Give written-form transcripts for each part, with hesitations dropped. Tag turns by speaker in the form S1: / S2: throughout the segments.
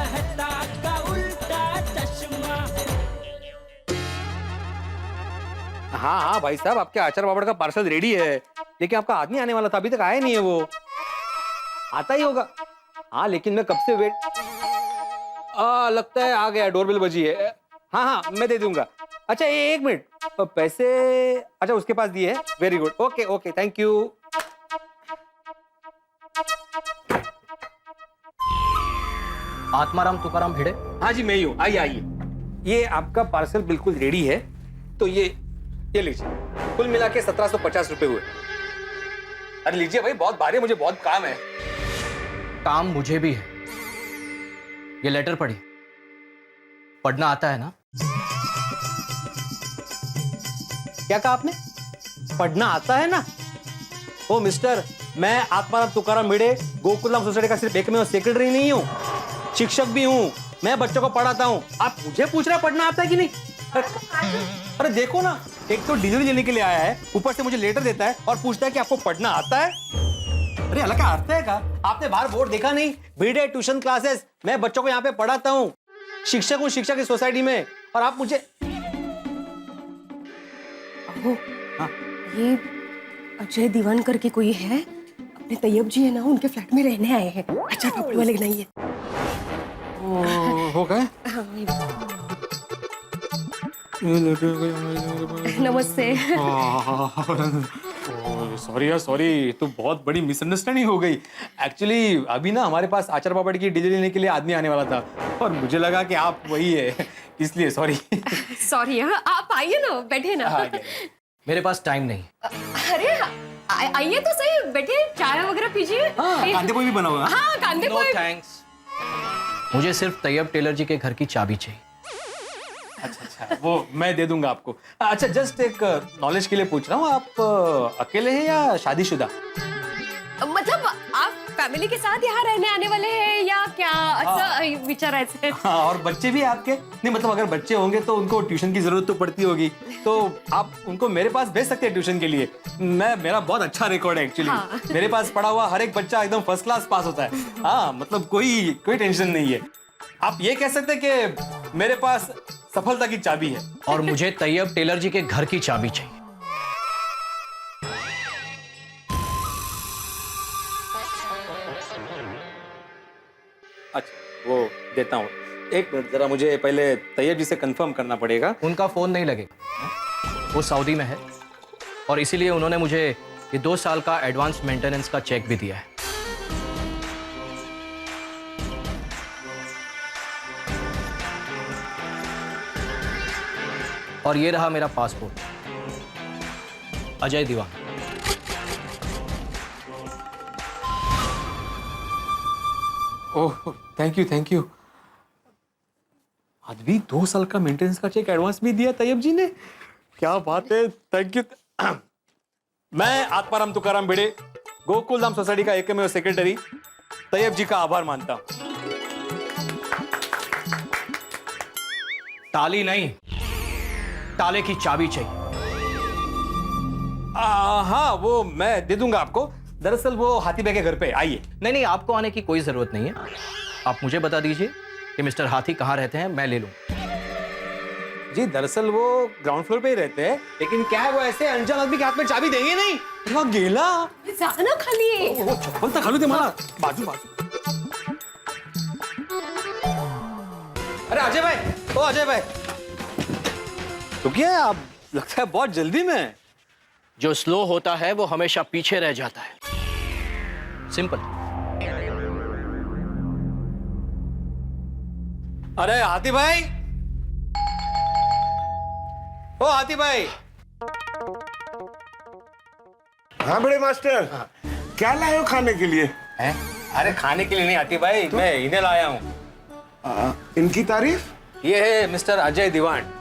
S1: कहता का उल्टा चश्मा।
S2: हाँ हाँ भाई साहब, आपके आचार पापड़ का पार्सल रेडी है, लेकिन आपका आदमी आने वाला था, अभी तक आया नहीं है। वो आता ही होगा। हाँ लेकिन मैं कब से वेट, लगता है आ गया, डोरबेल बजी है। हाँ हाँ मैं दे दूंगा। अच्छा एक मिनट, पैसे अच्छा उसके पास दिए है, very good, okay okay thank you.
S3: Atmaram Tukaram Bhide?
S2: हाँ जी मैं ही हूँ, आइए आइए। ये आपका पार्सल बिल्कुल रेडी है, तो ये लीजिए। कुल मिला के 1750 रुपए हुए। अरे लीजिए भाई, बहुत भारी है, मुझे बहुत काम है।
S3: काम मुझे भी है। ये लेटर पढ़ी, पढ़ना आता है ना?
S2: क्या कहा आपने? पढ़ना आता है ना? ओ मिस्टर, मैं आत्माराम तुकाराम भिड़े गोकुलधाम सोसाइटी का सिर्फ एकमेव सेक्रेटरी नहीं हूँ, शिक्षक भी हूँ। मैं बच्चों को पढ़ाता हूँ। आप मुझे पूछ रहे हैं पढ़ना आता है कि नहीं? अरे देखो ना, एक तो डिलीवरी लेने के लिए आया है, ऊपर से मुझे लेटर देता है और पूछता है कि आपको पढ़ना आता है। अरे अलग का अर्थ है का? आपने बाहर बोर्ड देखा नहीं? भिड़े ट्यूशन क्लासेस, मैं बच्चों को यहाँ पे पढ़ाता हूँ, शिक्षक हूँ शिक्षक की सोसाइटी में, और आप मुझे।
S4: हाँ? ये अजय दीवान करके कोई है, अपने तैयब जी है ना, उनके फ्लैट में रहने आए हैं। अच्छा पापड़ वाले नहीं है।
S2: हो गए?
S4: नमस्ते।
S2: सॉरी यार सॉरी, तो बहुत बड़ी मिसअंडरस्टैंडिंग हो गई। एक्चुअली अभी ना हमारे पास आचार पापड़ की डिलीवरी लेने के लिए आदमी आने वाला था, और मुझे लगा कि आप वही है, इसलिए सॉरी।
S4: सॉरी, आप आइए ना, बैठे ना।
S3: मेरे पास टाइम नहीं।
S4: अरे आइए तो सही, बैठे, चाय वगैरह पीजिए।
S2: कांदे पोहे भी बना हुआ।
S4: हाँ कांदे
S3: नो
S4: पोहे।
S3: थैंक्स, मुझे सिर्फ तैयब टेलर जी के घर की चाबी चाहिए।
S2: अच्छा, वो मैं दे दूंगा आपको। अच्छा जस्ट एक नॉलेज के लिए पूछ रहा हूँ, आप अकेले हैं या शादीशुदा?
S4: मतलब आप फैमिली के साथ यहाँ रहने आने वाले हैं या क्या? अच्छा विचारायचं।
S2: हाँ, और बच्चे भी आपके? नहीं मतलब अगर बच्चे होंगे तो उनको ट्यूशन की जरूरत तो पड़ती होगी, तो आप उनको मेरे पास भेज सकते हैं ट्यूशन के लिए। मेरा बहुत अच्छा रिकॉर्ड है एक्चुअली। हाँ। मेरे पास पढ़ा हुआ हर एक बच्चा एकदम फर्स्ट क्लास पास होता है। हाँ मतलब कोई टेंशन नहीं है। आप ये कह सकते हैं कि मेरे पास सफलता की चाबी है।
S3: और मुझे तैयब टेलर जी के घर की चाबी चाहिए।
S2: अच्छा वो देता हूँ, एक मिनट जरा, मुझे पहले तैयब जी से कंफर्म करना पड़ेगा।
S3: उनका फोन नहीं लगेगा, वो सऊदी में है, और इसीलिए उन्होंने मुझे ये 2 साल का एडवांस मेंटेनेंस का चेक भी दिया है। और ये रहा मेरा passport, Ajay Diwan.
S2: Oh thank you. आदमी 2 साल का मेंटेनेंस का चेक एडवांस भी दिया तैयब जी ने, क्या बात है, थैंक यू। मैं आत्माराम तुकाराम भिड़े गोकुलधाम सोसाइटी का एकमेव सेक्रेटरी तैयब जी का आभार मानता हूं।
S3: ताली नहीं, ताले की चाबी चाहिए।
S2: हाँ वो मैं दे दूंगा आपको। दरअसल वो हाथी भाई के घर पे, आइए।
S3: नहीं, आपको आने की कोई जरूरत नहीं है। आप मुझे बता दीजिए कि मिस्टर हाथी कहाँ रहते हैं, मैं ले लूं।
S2: जी दरअसल वो ग्राउंड फ्लोर पे ही रहते हैं, लेकिन क्या है वो ऐसे अनजान आदमी के हाथ में चाबी देंगे नहीं। वो गेला
S4: जाना खाली।
S2: वो चप्पल तो खालू दे मला, बाजू। अरे अजय भाई, ओ अजय भाई, तो क्या आप, लगता है बहुत जल्दी में।
S3: जो स्लो होता है वो हमेशा पीछे रह जाता है, सिंपल।
S2: अरे हाथी भाई, ओ हाथी भाई।
S5: हाँ बड़े मास्टर, क्या लाए हो खाने के लिए?
S2: हैं? अरे खाने के लिए नहीं हाथी भाई, तो? मैं इन्हें लाया हूँ।
S5: इनकी तारीफ?
S2: ये है मिस्टर अजय दीवान।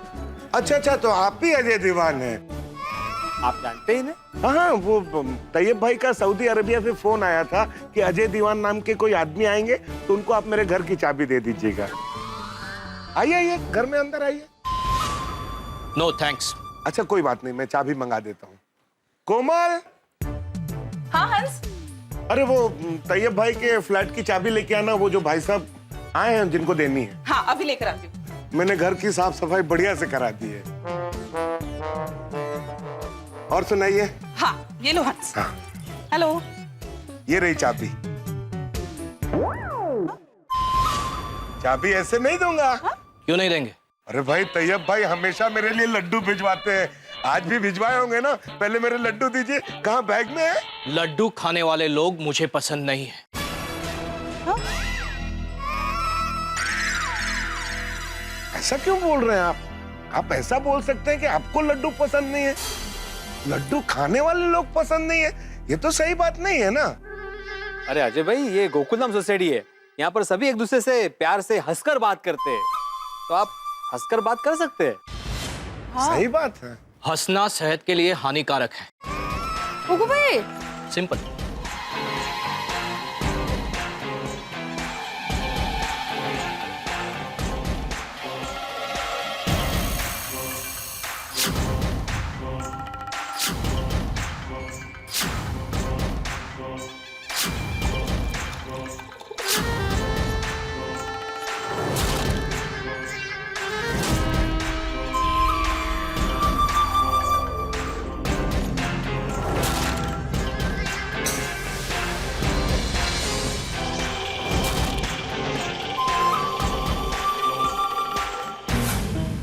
S5: अच्छा, तो आप ही अजय दीवान हैं?
S2: आप जानते ही नहीं?
S5: हाँ, वो तैयब भाई का सऊदी अरेबिया से फोन आया था कि अजय दीवान नाम के कोई आदमी आएंगे, तो उनको आप मेरे घर की चाबी दे दीजिएगा। आइए घर में अंदर आइए।
S3: No thanks.
S5: अच्छा कोई बात नहीं, मैं चाबी मंगा देता हूँ। कोमल।
S4: हाँ हंस।
S5: अरे वो तैयब भाई के फ्लैट की चाबी लेके आना, वो जो भाई साहब आए हैं जिनको देनी है।
S6: हाँ अभी लेकर आती हूँ।
S5: मैंने घर की साफ सफाई बढ़िया से करा दी है। और सुनाइए।
S6: हाँ ये लो हंस।
S5: हाँ।
S6: हेलो।
S5: ये रही चाबी। चाबी ऐसे नहीं दूंगा।
S3: क्यों नहीं देंगे?
S5: अरे भाई तैयब भाई हमेशा मेरे लिए लड्डू भिजवाते हैं, आज भी भिजवाए होंगे ना। पहले मेरे लड्डू दीजिए। कहाँ बैग में है?
S3: लड्डू खाने वाले लोग मुझे पसंद नहीं है।
S5: ऐसा क्यों बोल रहे हैं आप ऐसा बोल सकते हैं कि आपको लड्डू पसंद नहीं है, लड्डू खाने वाले लोग पसंद नहीं है, ये तो सही बात नहीं है ना।
S2: अरे अजय भाई, ये गोकुलधाम सोसाइटी है, यहाँ पर सभी एक दूसरे से प्यार से हंसकर बात करते हैं, तो आप हंसकर बात कर सकते हैं।
S5: सही बात है।
S3: हंसना सेहत के लिए हानिकारक है।
S4: गोकू भाई,
S3: सिंपल।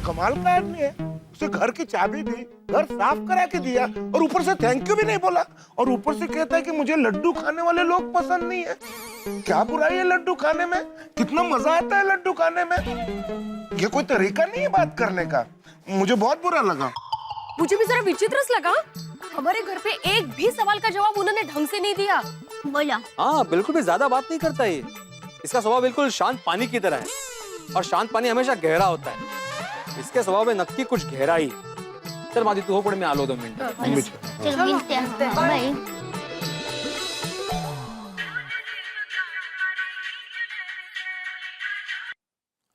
S5: कमाल का आदमी है, उसे घर की चाबी दी, घर साफ करा के दिया और ऊपर से थैंक यू भी नहीं बोला, और ऊपर से कहता है कि मुझे लड्डू खाने वाले लोग पसंद नहीं है। क्या बुराई है लड्डू खाने में? कितना मजा आता है लड्डू खाने में। ये कोई तरीका नहीं है बात करने का, मुझे बहुत बुरा लगा।
S4: मुझे भी जरा विचित्र लगा। हमारे घर पे एक भी सवाल का जवाब उन्होंने ढंग से नहीं दिया। बोला
S2: हाँ, बिल्कुल भी ज्यादा बात नहीं करता ये। इसका स्वभाव बिल्कुल शांत पानी की तरह है, और शांत पानी हमेशा गहरा होता है। इसके स्वभाव में नक्की कुछ गहराई है। चल मादी, तू हो पड़े, मैं आलो 2 मिनट।
S7: चलो मिलते हैं। बाय।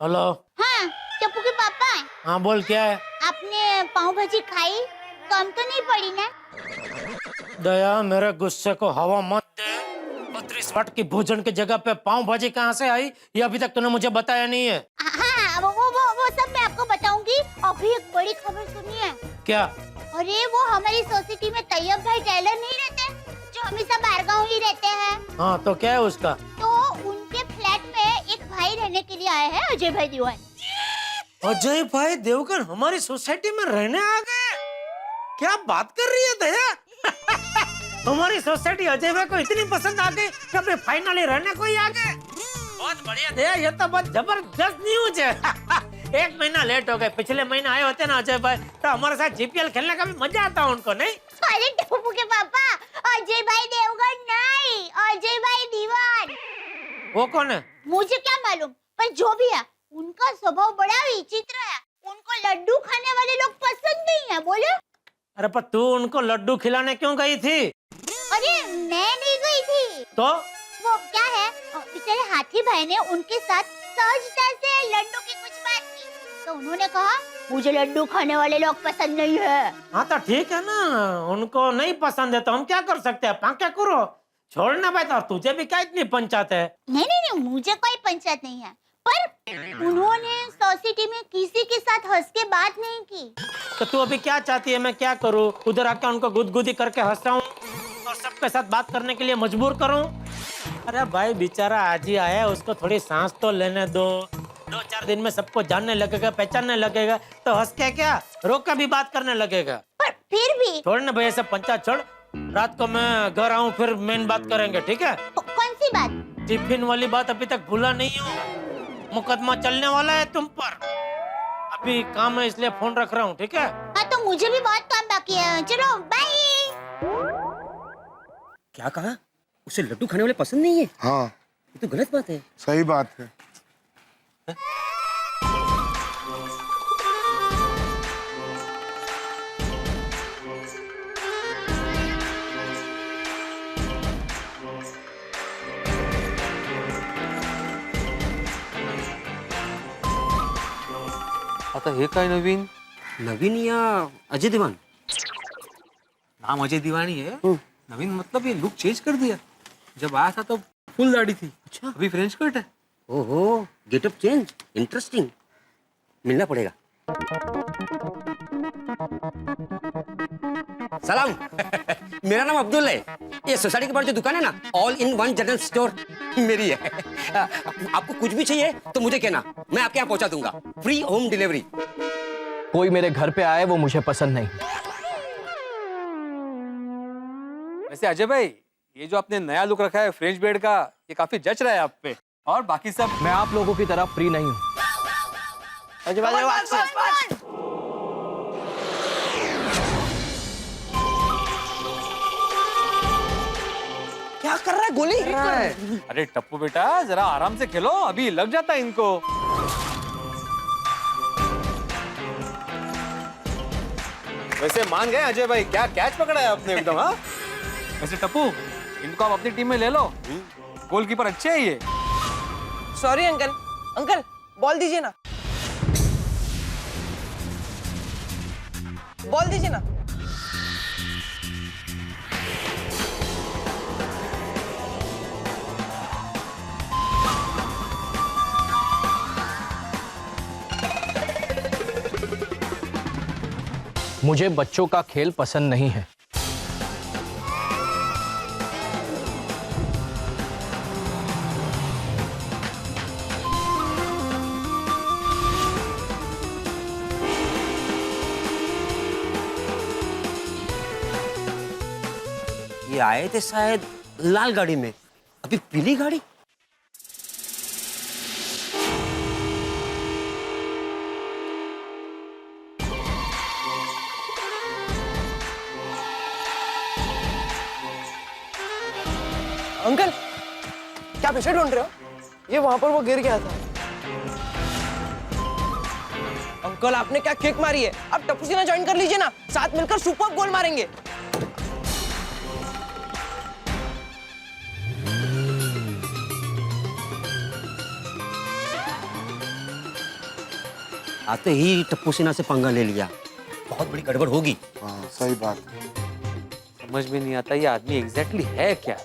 S8: हेलो।
S7: हाँ चप्पू के पापा,
S8: हाँ बोल, क्या है?
S7: आपने पाव भाजी खाई? कम तो नहीं पड़ी ना?
S8: दया, मेरे गुस्से को हवा मत दे। 32 वाट की भोजन की जगह पे पाव भाजी कहाँ से आई, ये अभी तक तूने मुझे बताया नहीं है।
S7: हाँ वो सब मैं आपको बताऊंगी। अभी एक बड़ी खबर सुनिए।
S8: क्या?
S7: अरे वो हमारी सोसाइटी में तैयब भाई टेलर नहीं रहते, जो हमेशा बारगांव ही रहते हैं।
S8: हाँ तो क्या है उसका?
S7: तो उनके फ्लैट में एक भाई रहने के लिए आए हैं, अजय भाई दीवान।
S8: अजय भाई देवगन हमारी सोसाइटी में रहने आ गए? क्या बात कर रही है दया? हमारी सोसाइटी अजय भाई को इतनी पसंद आ गई कि अभी फाइनली रहने को ही आ गए। बहुत बढ़िया दया, ये तो बहुत जबरदस्त न्यूज है। 1 महीना लेट हो गए। पिछले महीने आए होते ना अजय भाई, तो हमारे साथ जीपीएल खेलने का भी मजा आता उनको, नहीं?
S7: अरे टप्पू के पापा, अजय भाई देवगन नहीं, अजय भाई दीवान।
S8: वो कौन है?
S7: मुझे क्या मालूम, पर जो भी है उनका स्वभाव बड़ा विचित्र है। उनको लड्डू खाने वाले लोग पसंद नहीं है। बोले?
S8: अरे पर तू उनको लड्डू खिलाने क्यों गई थी?
S7: अरे मैं नहीं गई थी।
S8: तो
S7: वो क्या है, बेचारे हाथी भाई ने उनके साथ सहजता से लड्डू की कुछ बात की, तो उन्होंने कहा मुझे लड्डू खाने वाले लोग पसंद नहीं है।
S8: हाँ तो ठीक है ना, उनको नहीं पसंद है तो हम क्या कर सकते हैं? क्या करो, छोड़ना भाई। तो तुझे भी क्या इतनी पंचायत है?
S7: नहीं, मुझे कोई पंचायत नहीं है, पर उन्होंने सोसाइटी में किसी के साथ हंस के बात नहीं की।
S8: तो तू अभी क्या चाहती है मैं क्या करूँ? उधर आके उनको गुदगुदी करके हंसाऊं और सबके साथ बात करने के लिए मजबूर करूं? अरे भाई बेचारा आज ही आया है, उसको थोड़ी सांस तो लेने दो। 2-4 दिन में सबको जानने लगेगा, पहचानने लगेगा, तो हंस के क्या रोक के भी बात करने लगेगा।
S7: पर फिर भी
S8: छोड़ ना भैया, सब पंचायत छोड़। रात को मैं घर आऊँ फिर मेन बात करेंगे, ठीक है?
S7: कौन सी बात?
S8: टिफिन वाली बात अभी तक भूला नहीं हूँ। मुकदमा चलने वाला है तुम पर। अभी काम है इसलिए फोन रख रहा हूँ, ठीक है?
S7: हाँ तो मुझे भी बहुत काम बाकी है। चलो बाय।
S9: क्या कहा? उसे लड्डू खाने वाले पसंद नहीं है?
S5: हाँ
S9: ये तो गलत बात है।
S5: सही बात है।
S2: आता हे काय नवीन?
S9: नवीन या अजय देवान?
S2: नाम अजय दीवानी है। नवीन मतलब ये लुक चेंज कर दिया। जब आया था तो फुल दाढ़ी थी,
S9: अच्छा।
S2: अभी फ्रेंच कट है।
S9: ओहो, गेटअप चेंज, इंटरेस्टिंग, मिलना पड़ेगा। सलाम। मेरा नाम अब्दुल है। ये सोसाइटी के बाहर जो दुकान है ना, all in one general store, मेरी है। आपको कुछ भी चाहिए तो मुझे कहना, मैं आपके यहाँ पहुंचा दूंगा। Free home delivery.
S3: कोई मेरे घर पे आए वो मुझे पसंद नहीं।
S2: वैसे अजय भाई, ये जो आपने नया लुक रखा है फ्रेंच बियर्ड का, ये काफी जच रहा है आप पे। और बाकी सब
S3: मैं आप लोगों की तरह फ्री नहीं हूँ।
S8: अजय भाई क्या कर रहा है? गोली
S2: अरे टप्पू बेटा, जरा आराम से खेलो, अभी लग जाता है इनको। वैसे मान गए अजय भाई, क्या कैच पकड़ा है आपने एकदम। हाँ, वैसे टप्पू, इनको आप अपनी टीम में ले लो, गोलकीपर अच्छे है ये।
S8: सॉरी अंकल, अंकल बॉल दीजिए ना, बॉल दीजिए ना।
S3: मुझे बच्चों का खेल पसंद नहीं है।
S9: ये आए थे शायद लाल गाड़ी में, अभी पीली गाड़ी।
S8: अंकल क्या पीछे ढूंढ रहे हो? ये वहां पर वो गिर गया था। अंकल आपने क्या किक मारी है? आप टप्पू सिन्हा ज्वाइन कर लीजिए ना, साथ मिलकर सुपर गोल मारेंगे।
S9: आते ही टप्पू सिन्हा से पंगा ले लिया, बहुत बड़ी गड़बड़ होगी।
S5: हाँ सही बात।
S2: समझ में नहीं आता ये आदमी एग्जैक्टली है क्या।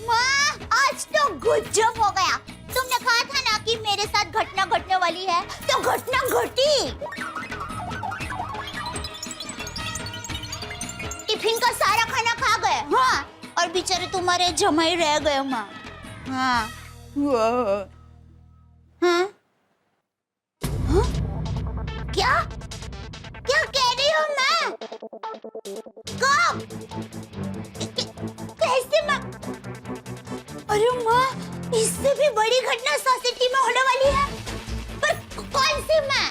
S7: माँ, आज तो गजब हो गया। तुमने कहा था ना कि मेरे साथ घटना घटने वाली है, तो घटना घटी। टिफिन का सारा खाना खा गए। हाँ, और बेचारे तुम्हारे जमाई रह गए माँ। हाँ, हाँ? हाँ? क्या क्या कह रही हो मैं? कब? कैसे माँ? अरे माँ, इससे भी बड़ी घटना सोसाइटी में होने वाली है। पर कौन सी माँ?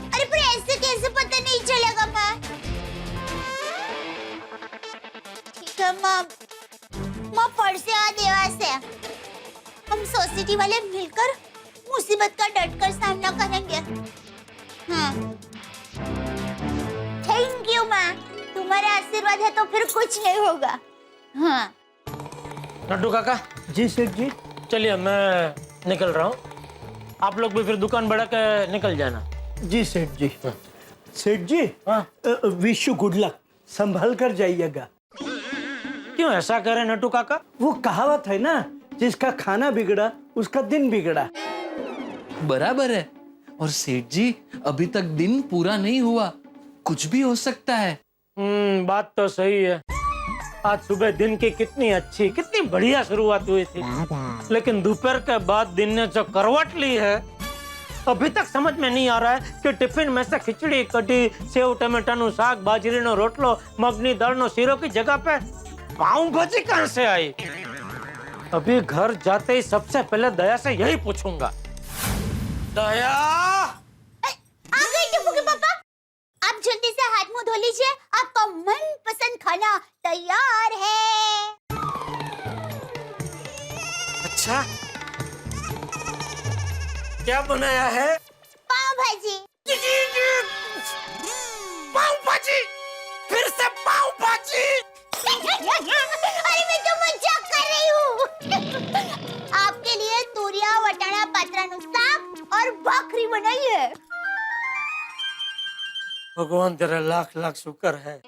S7: अरे पर ऐसे कैसे पता नहीं चलेगा माँ? ठीक है माँ, माँ परसे आ देवा से हम सोसाइटी वाले मिलकर मुसीबत का डटकर सामना करेंगे। हाँ, थैंक यू माँ, तुम्हारा आशीर्वाद है तो फिर कुछ नहीं होगा। हाँ।
S8: लड्डू काका।
S10: जी सेठ जी।
S8: चलिए मैं निकल रहा हूँ, आप लोग भी फिर दुकान बढ़ा के निकल जाना।
S10: जी सेठ जी। सेठ जी, विश यू गुड लक, संभल कर जाइएगा।
S8: क्यों ऐसा कह रहे नट्टू काका?
S10: वो कहावत है ना, जिसका खाना बिगड़ा उसका दिन बिगड़ा।
S1: बराबर है। और सेठ जी, अभी तक दिन पूरा नहीं हुआ, कुछ भी हो सकता है।
S8: बात तो सही है। आज सुबह दिन की कितनी अच्छी, कितनी बढ़िया शुरुआत हुई थी, लेकिन दोपहर के बाद दिन ने जो करवट ली है, अभी तक समझ में नहीं आ रहा है कि टिफिन में से खिचड़ी, कढ़ी, सेव टमाटर नु साग, बाजरी नो रोटलो, मगनी दाल नो सीरो की जगह पे पाव भाजी कहां से आई? अभी घर जाते ही सबसे पहले दया से यही पूछूंगा। दया,
S7: आ गए टिप्पू के पापा। आप जल्दी से हाथ मुंह धो लीजिए, आपका मनपसंद खाना तैयार है।
S8: अच्छा क्या बनाया है?
S7: पाव भाजी।
S8: पाव भाजी, फिर से पाव भाजी।
S7: अरे मैं तो मजाक कर रही हूँ। आपके लिए तूरिया वटाणा पात्रानु साग और भाकरी बनाई है।
S8: भगवान तेरा लाख लाख शुक्र है,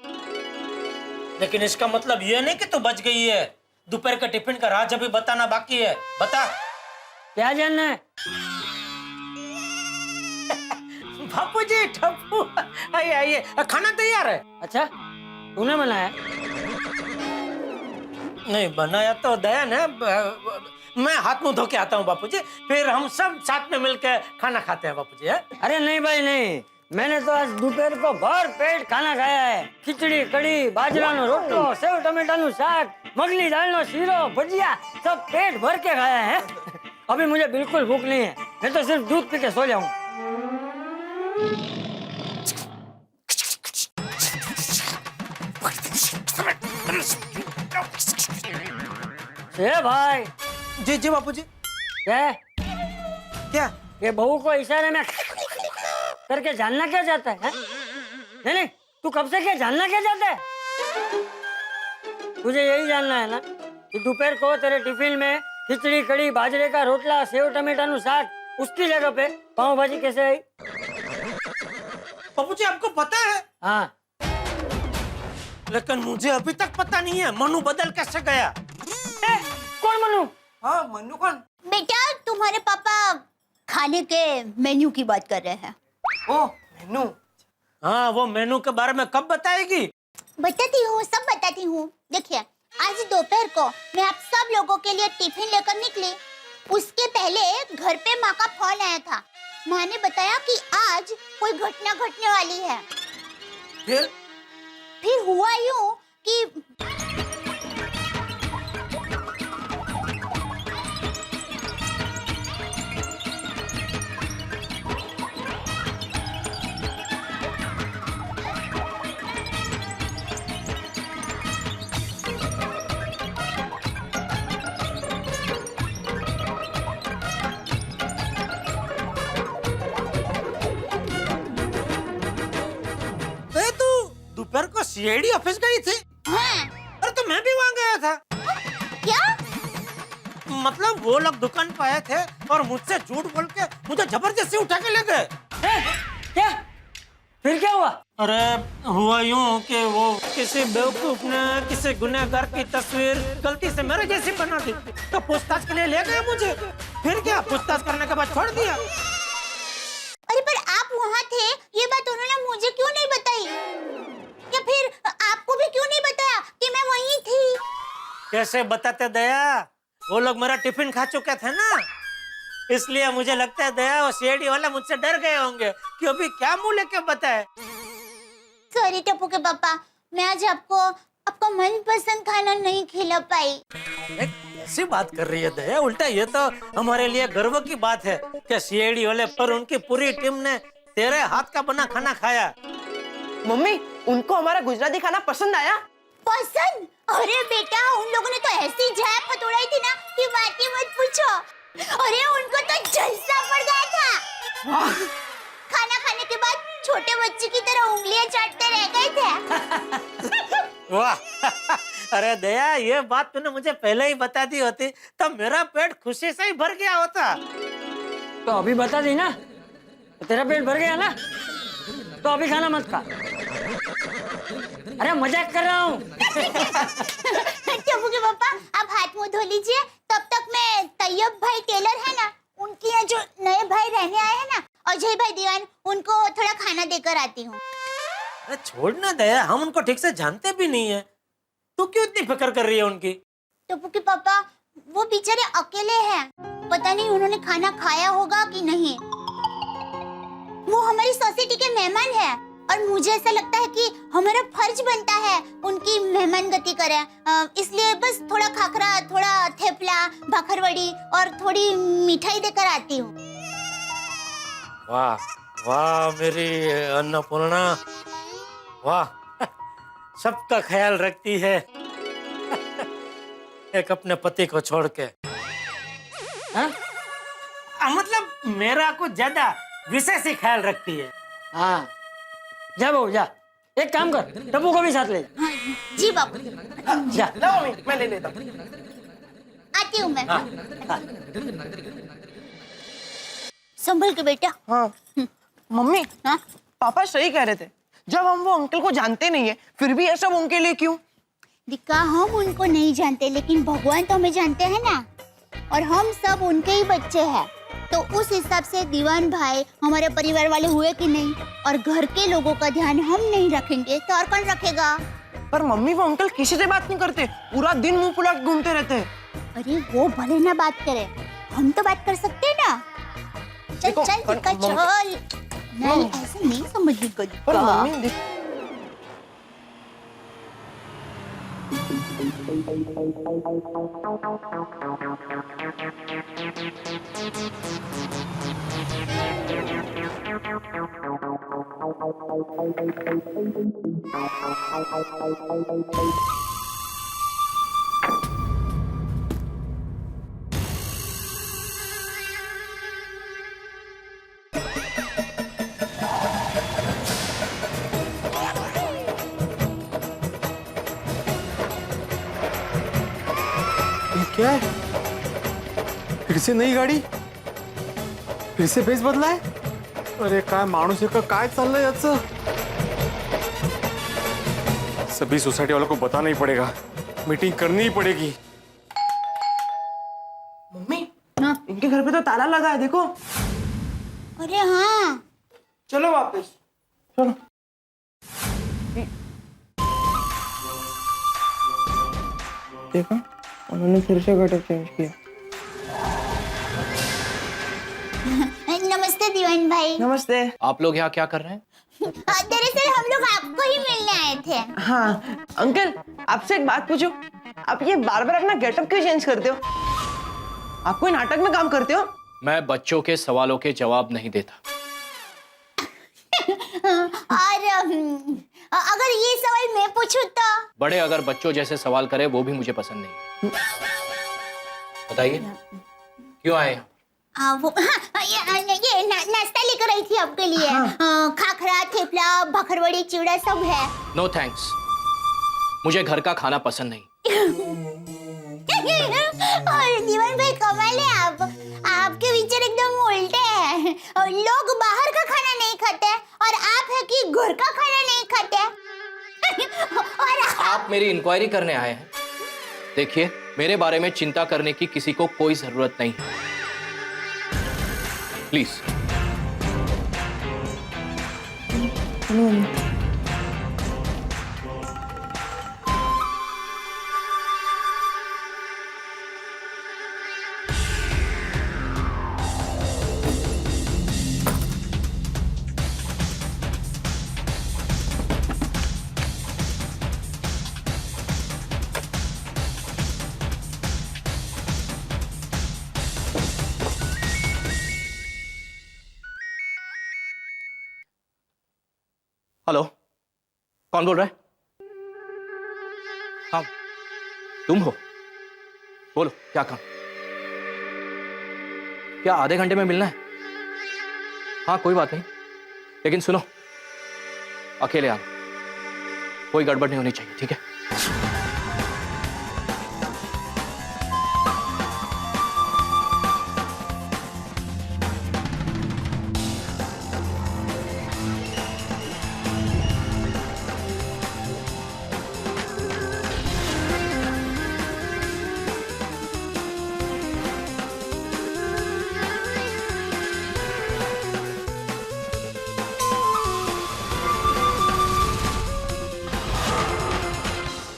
S8: लेकिन इसका मतलब ये नहीं कि तू बच गई है। दोपहर का टिफिन का राज अभी बताना बाकी है। बता। क्या जानना है? बापू जी, टप्पू, आइए आइए, खाना तैयार है। अच्छा, तूने बनाया? नहीं, बनाया तो दया ने। मैं हाथ मुंह धो के आता हूँ बापू जी, फिर हम सब साथ में मिलकर खाना खाते हैं बापू जी। अरे नहीं भाई नहीं, मैंने तो आज दोपहर को भर पेट खाना खाया है। खिचड़ी, कड़ी, बाजरानो रोटलो, सेव टमेटाનું શાક, मगली दालનો શીરો, भजिया, सब पेट भर के खाया है। अभी मुझे बिल्कुल भूख नहीं है, मैं तो सिर्फ दूध पी के सो जाऊं। ए भाई।
S10: जी जी बापू जी।
S8: क्या
S10: क्या?
S8: ये बहू को इशारे में करके जानना क्या चाहता है? नहीं नहीं, तू कब से क्या जानना क्या चाहता है? तुझे यही जानना है ना कि दोपहर को तेरे टिफिन में खिचड़ी, कड़ी, बाजरे का रोटला, सेव टमेटाનું શાક, उसकी जगह पे पाव भाजी कैसे आई?
S10: बापू जी आपको पता है?
S8: हाँ।
S10: लेकिन मुझे अभी तक पता नहीं है मनु बदल कैसे गया।
S8: कौन मनु?
S10: हाँ, मनु कौन?
S7: बेटा तुम्हारे पापा खाने के मेन्यू की बात कर रहे हैं।
S10: ओ मेनू। हाँ, वो मेनू के बारे में कब बताएगी?
S7: बताती हूँ, सब बताती हूँ। देखिए, आज दोपहर को मैं आप सब लोगों के लिए टिफिन लेकर निकली। उसके पहले घर पे माँ का फोन आया था। माँ ने बताया कि आज कोई घटना घटने वाली है। फिर हुआ यूँ कि
S10: दोपहर को सीआईडी ऑफिस गई थी?
S7: हाँ।
S10: अरे तो मैं भी वहाँ गया था।
S7: क्या?
S10: मतलब वो लोग दुकान पे आए थे और मुझसे झूठ बोल के मुझे जबरदस्ती उठा के ले गए।
S8: क्या? फिर क्या हुआ?
S10: अरे हुआ यूँ कि वो किसी बेवकूफ ने किसी गुनहगार की तस्वीर गलती से मेरे जैसी बना दी, तो पूछताछ के लिए ले गए मुझे। फिर क्या, पूछताछ करने के बाद छोड़ दिया।
S7: अरे पर आप वहाँ थे, ये बात उन्होंने मुझे क्यों नहीं बताई? या फिर आपको भी क्यों नहीं बताया कि मैं वहीं थी?
S10: कैसे बताते दया, वो लोग मेरा टिफिन खा चुके थे ना, इसलिए मुझे लगता है दया वो सीआईडी वाला मुझसे डर गए होंगे कि अभी क्या मुंह लेके बताए।
S7: सॉरी टप्पू के पापा, मैं आज आपको आपका मनपसंद खाना नहीं खिला पाई।
S10: ऐसी बात कर रही है दया, उल्टा ये तो हमारे लिए गर्व की बात है कि सीआईडी वाले पर उनकी पूरी टीम ने तेरे हाथ का बना खाना खाया।
S6: मम्मी, उनको हमारा गुजराती खाना पसंद आया?
S7: पसंद? अरे बेटा, उन लोगों ने तो ऐसी झाप हथौड़ाई थी ना कि बात ही मत पूछो। अरे उनको तो जलसा पड़ गया था। खाना खाने के बाद छोटे बच्चे की तरह उंगलियां चाटते रह गए थे।
S10: वाह। अरे दया, ये बात तूने मुझे पहले ही बता दी होती तो मेरा पेट खुशी से ही भर गया होता।
S8: तो अभी बता दी ना, तो तेरा पेट भर गया ना, तो अभी खाना मत खा। अरे मजाक कर रहा हूँ।
S7: टप्पू के पापा, आप हाथ मुंह धो लीजिए, तब तक मैं तैयब भाई टेलर है ना, उनके यहाँ जो नए भाई रहने आए हैं ना, अजय भाई दीवान, उनको थोड़ा खाना देकर आती हूँ।
S10: अरे छोड़ ना दया, हम उनको ठीक से जानते भी नहीं है, तू क्यों इतनी फिक्र कर रही है उनकी?
S7: टप्पू के पापा, वो बेचारे अकेले हैं, पता नहीं उन्होंने खाना खाया होगा कि नहीं। वो हमारी सोसाइटी के मेहमान हैं और मुझे ऐसा लगता है कि हमारा फर्ज बनता है उनकी मेहमान गति करें, इसलिए बस थोड़ा खाखरा, थोड़ा थेपला, भाखरवड़ी और थोड़ी मिठाई देकर आती हूँ।
S10: वाह वाह मेरी अन्नपूर्णा, वाह, सबका ख्याल रखती है। एक अपने पति को छोड़ के। हाँ? मतलब मेरा कुछ ज्यादा विशेष ही ख्याल रखती है।
S8: हाँ, जा बहू जा, एक काम कर, टप्पू को भी साथ ले।
S7: जी बाबू,
S8: जा।
S6: मैं ले लेता हूँ।
S7: आती हूँ मैं। संभल के बेटा।
S6: हाँ मम्मी,
S7: हाँ?
S6: पापा सही कह रहे थे, जब हम वो अंकल को जानते नहीं है फिर भी ये सब उनके लिए क्यों?
S7: दिक्का, हम उनको नहीं जानते लेकिन भगवान तो हमें जानते हैं ना। और हम सब उनके ही बच्चे हैं। तो उस हिसाब से दीवान भाई हमारे परिवार वाले हुए कि नहीं, और घर के लोगों का ध्यान हम नहीं रखेंगे तो और कौन रखेगा?
S6: पर मम्मी वो अंकल किसी से बात नहीं करते, पूरा दिन मुंह फुला के घूमते रहते हैं।
S7: अरे वो भले ना बात करे, हम तो बात कर सकते हैं ना। चल
S6: देखो,
S7: चल टिक्का चल। नहीं ऐसे नहीं समझी
S6: पर
S7: गई।
S6: मम्मी
S2: ये क्या है? फिर से नई गाडी, फिर से बेस बदलाय. अरे काय माणूस आहे का, काय चाललंय याचं? सभी सोसाइटी वालों को बताना ही पड़ेगा, मीटिंग करनी ही पड़ेगी.
S6: मम्मी इनके घर पे तो ताला लगा है, देखो।
S7: अरे हाँ,
S6: चलो वापस, चलो। देखो उन्होंने फिर से गटर चेंज किया।
S7: नमस्ते दीवान भाई।
S6: नमस्ते।
S3: आप लोग यहाँ क्या कर रहे हैं?
S7: दरअसल हम लोग आपको ही मिलने आए थे।
S6: हाँ अंकल, आपसे एक बात पूछूं, आप ये बार बार अपना गेटअप क्यों चेंज करते हो? आप कोई नाटक में काम करते हो?
S3: मैं बच्चों के सवालों के जवाब नहीं देता।
S7: और अगर ये सवाल मैं पूछूं तो?
S3: बड़े अगर बच्चों जैसे सवाल करे वो भी मुझे पसंद नहीं। बताइए क्यों आए?
S7: वो ये नाश्ता लेकर आई थी आपके लिए। खाखरा, थेपला, भखरवड़ी, चिवड़ा सब है।
S3: नो थैंक्स, मुझे घर का खाना पसंद नहीं।
S7: और दीवान भाई कमाल है आप, आपके विचार एकदम उल्टे हैं। लोग बाहर का खाना नहीं खाते और आप है कि घर का खाना नहीं खाते। और
S3: आप मेरी इंक्वायरी करने आए हैं? देखिए, मेरे बारे में चिंता करने की किसी को कोई जरूरत नहीं है, प्लीज। हेलो, कौन बोल रहा है? हाँ, तुम हो? बोलो, क्या काम? क्या आधे घंटे में मिलना है? हाँ कोई बात नहीं, लेकिन सुनो, अकेले आना, कोई गड़बड़ नहीं होनी चाहिए, ठीक है?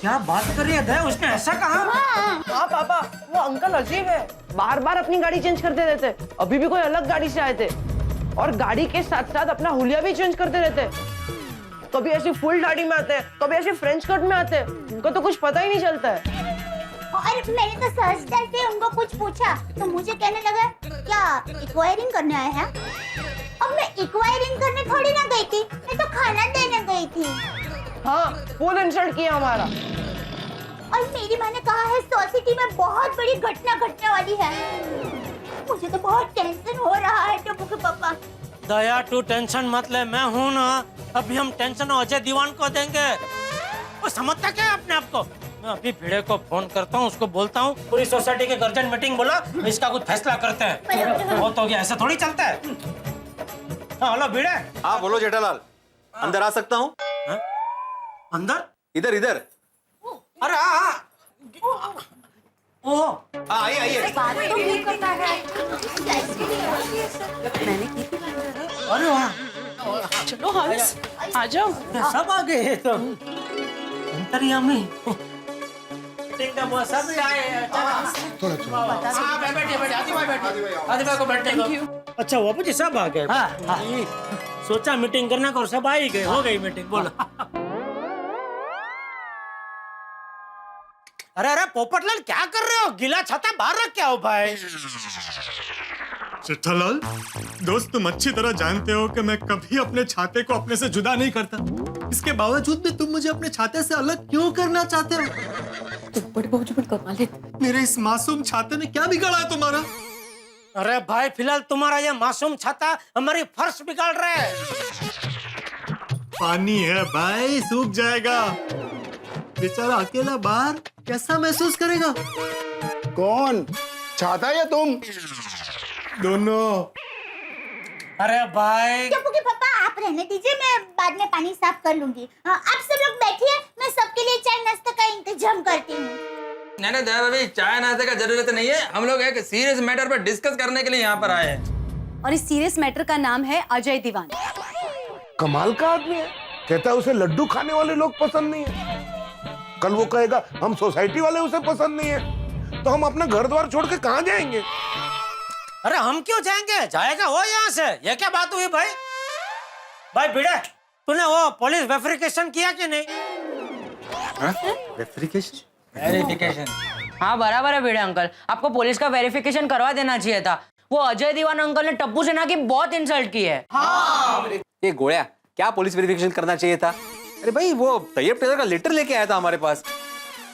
S8: क्या बात कर रही है दया, उसने ऐसा कहा?
S6: हाँ पापा, वो अंकल अजीब है, बार बार अपनी गाड़ी चेंज करते रहते। अभी भी कोई अलग गाड़ी से आए थे और गाड़ी के साथ साथ अपना हुलिया भी चेंज करते रहते। कभी ऐसी फुल दाढ़ी में आते हैं, कभी ऐसी फ्रेंच कट में आते हैं, उनको तो कुछ पता ही नहीं चलता है।
S7: और मैंने तो सहजता से उनको कुछ पूछा तो मुझे कहने लगा क्या इंक्वायरिंग करने आए हैं। अब मैं इंक्वायरिंग करने थोड़ी ना गई थी, मैं तो खाना देने गई थी।
S6: हाँ, फुल इंसल्ट किया हमारा।
S7: और मेरी माँ ने कहा है सोसाइटी में बहुत बड़ी घटना घटने वाली है। मुझे तो बहुत टेंशन हो रहा है टप्पू के पापा।
S10: दया तू टेंशन मत ले, मैं हूं ना। अभी हम टेंशन अजय दीवान को देंगे। वो समझता क्या है अपने आप को? मैं अभी भिड़े को फोन करता हूँ, उसको बोलता हूँ पूरी सोसाइटी के गर्जन मीटिंग बोला, इसका कुछ फैसला करते हैं। बहुत हो गया, ऐसा थोड़ी चलता है। हाँ हेलो भिड़े।
S2: हाँ बोलो जेठालाल, अंदर आ सकता हूँ?
S10: अंदर?
S2: इधर इधर।
S10: अरे हाँ। ओह
S9: आइए आइए।
S4: बात तो नहीं करता है।
S10: अरे वाह,
S6: चलो हंस आ जाओ।
S10: सब आ गए तो अंतर्यामी मीटिंग का बॉस सब आए। बैठे को बैठने को। अच्छा बापू जी सब आ गए। सोचा मीटिंग करने को और सब आ ही गए। हो गई मीटिंग, बोलो। अरे अरे पोपटलाल क्या कर रहे हो? गीला छाता बाहर रख के आओ भाई।
S11: चिट्ठालाल, दोस्त तुम अच्छी तरह जानते हो कि मैं कभी अपने छाते को अपने से जुदा नहीं करता। इसके बावजूद भी तुम मुझे अपने छाते से अलग क्यों करना चाहते हो?
S4: तो बड़े बाबूजी बड़ कमाल है।
S11: मेरे इस मासूम छाते ने क्या बिगाड़ा है तुम्हारा?
S10: अरे भाई फिलहाल तुम्हारा ये मासूम छाता हमारी फर्श बिगाड़ रहा है।
S11: पानी है भाई, सूख जाएगा। बेचारा अकेला बाहर कैसा महसूस करेगा?
S5: कौन, छाता या तुम?
S11: दोनों।
S10: अरे भाई
S7: टप्पू के पापा आप रहने दीजिए, मैं बाद में पानी साफ कर लूंगी। आप सब लोग बैठिए, मैं सबके लिए चाय नाश्ता का इंतजाम करती हूँ।
S12: नहीं दया भाभी, चाय नाश्ते का जरूरत नहीं है। हम लोग एक सीरियस मैटर पर डिस्कस करने के लिए यहाँ पर आए हैं।
S13: और इस सीरियस मैटर का नाम है अजय दीवान।
S5: कमाल का आदमी है, कहता है उसे लड्डू खाने वाले लोग पसंद नहीं है। कल वो कहेगा हम सोसाइटी वाले उसे पसंद नहीं है, तो हम अपना घर द्वार छोड़ के कहाँ जाएंगे?
S10: अरे हम क्यों जाएंगे? जाएगा वो यहाँ से। ये क्या बात हुई भाई? भाई भिड़े, तूने वो पुलिस वेरिफिकेशन किया कि नहीं?
S12: वेरिफिकेशन?
S6: हाँ बराबर है भिड़े अंकल, आपको पुलिस का वेरिफिकेशन करवा देना चाहिए था। वो अजय दीवान अंकल ने टप्पू सेना की बहुत इंसल्ट की है।
S2: ये गोया, क्या पुलिस वेरिफिकेशन करना चाहिए था? अरे भाई वो तैयब टेलर का लेटर लेके आया था हमारे पास,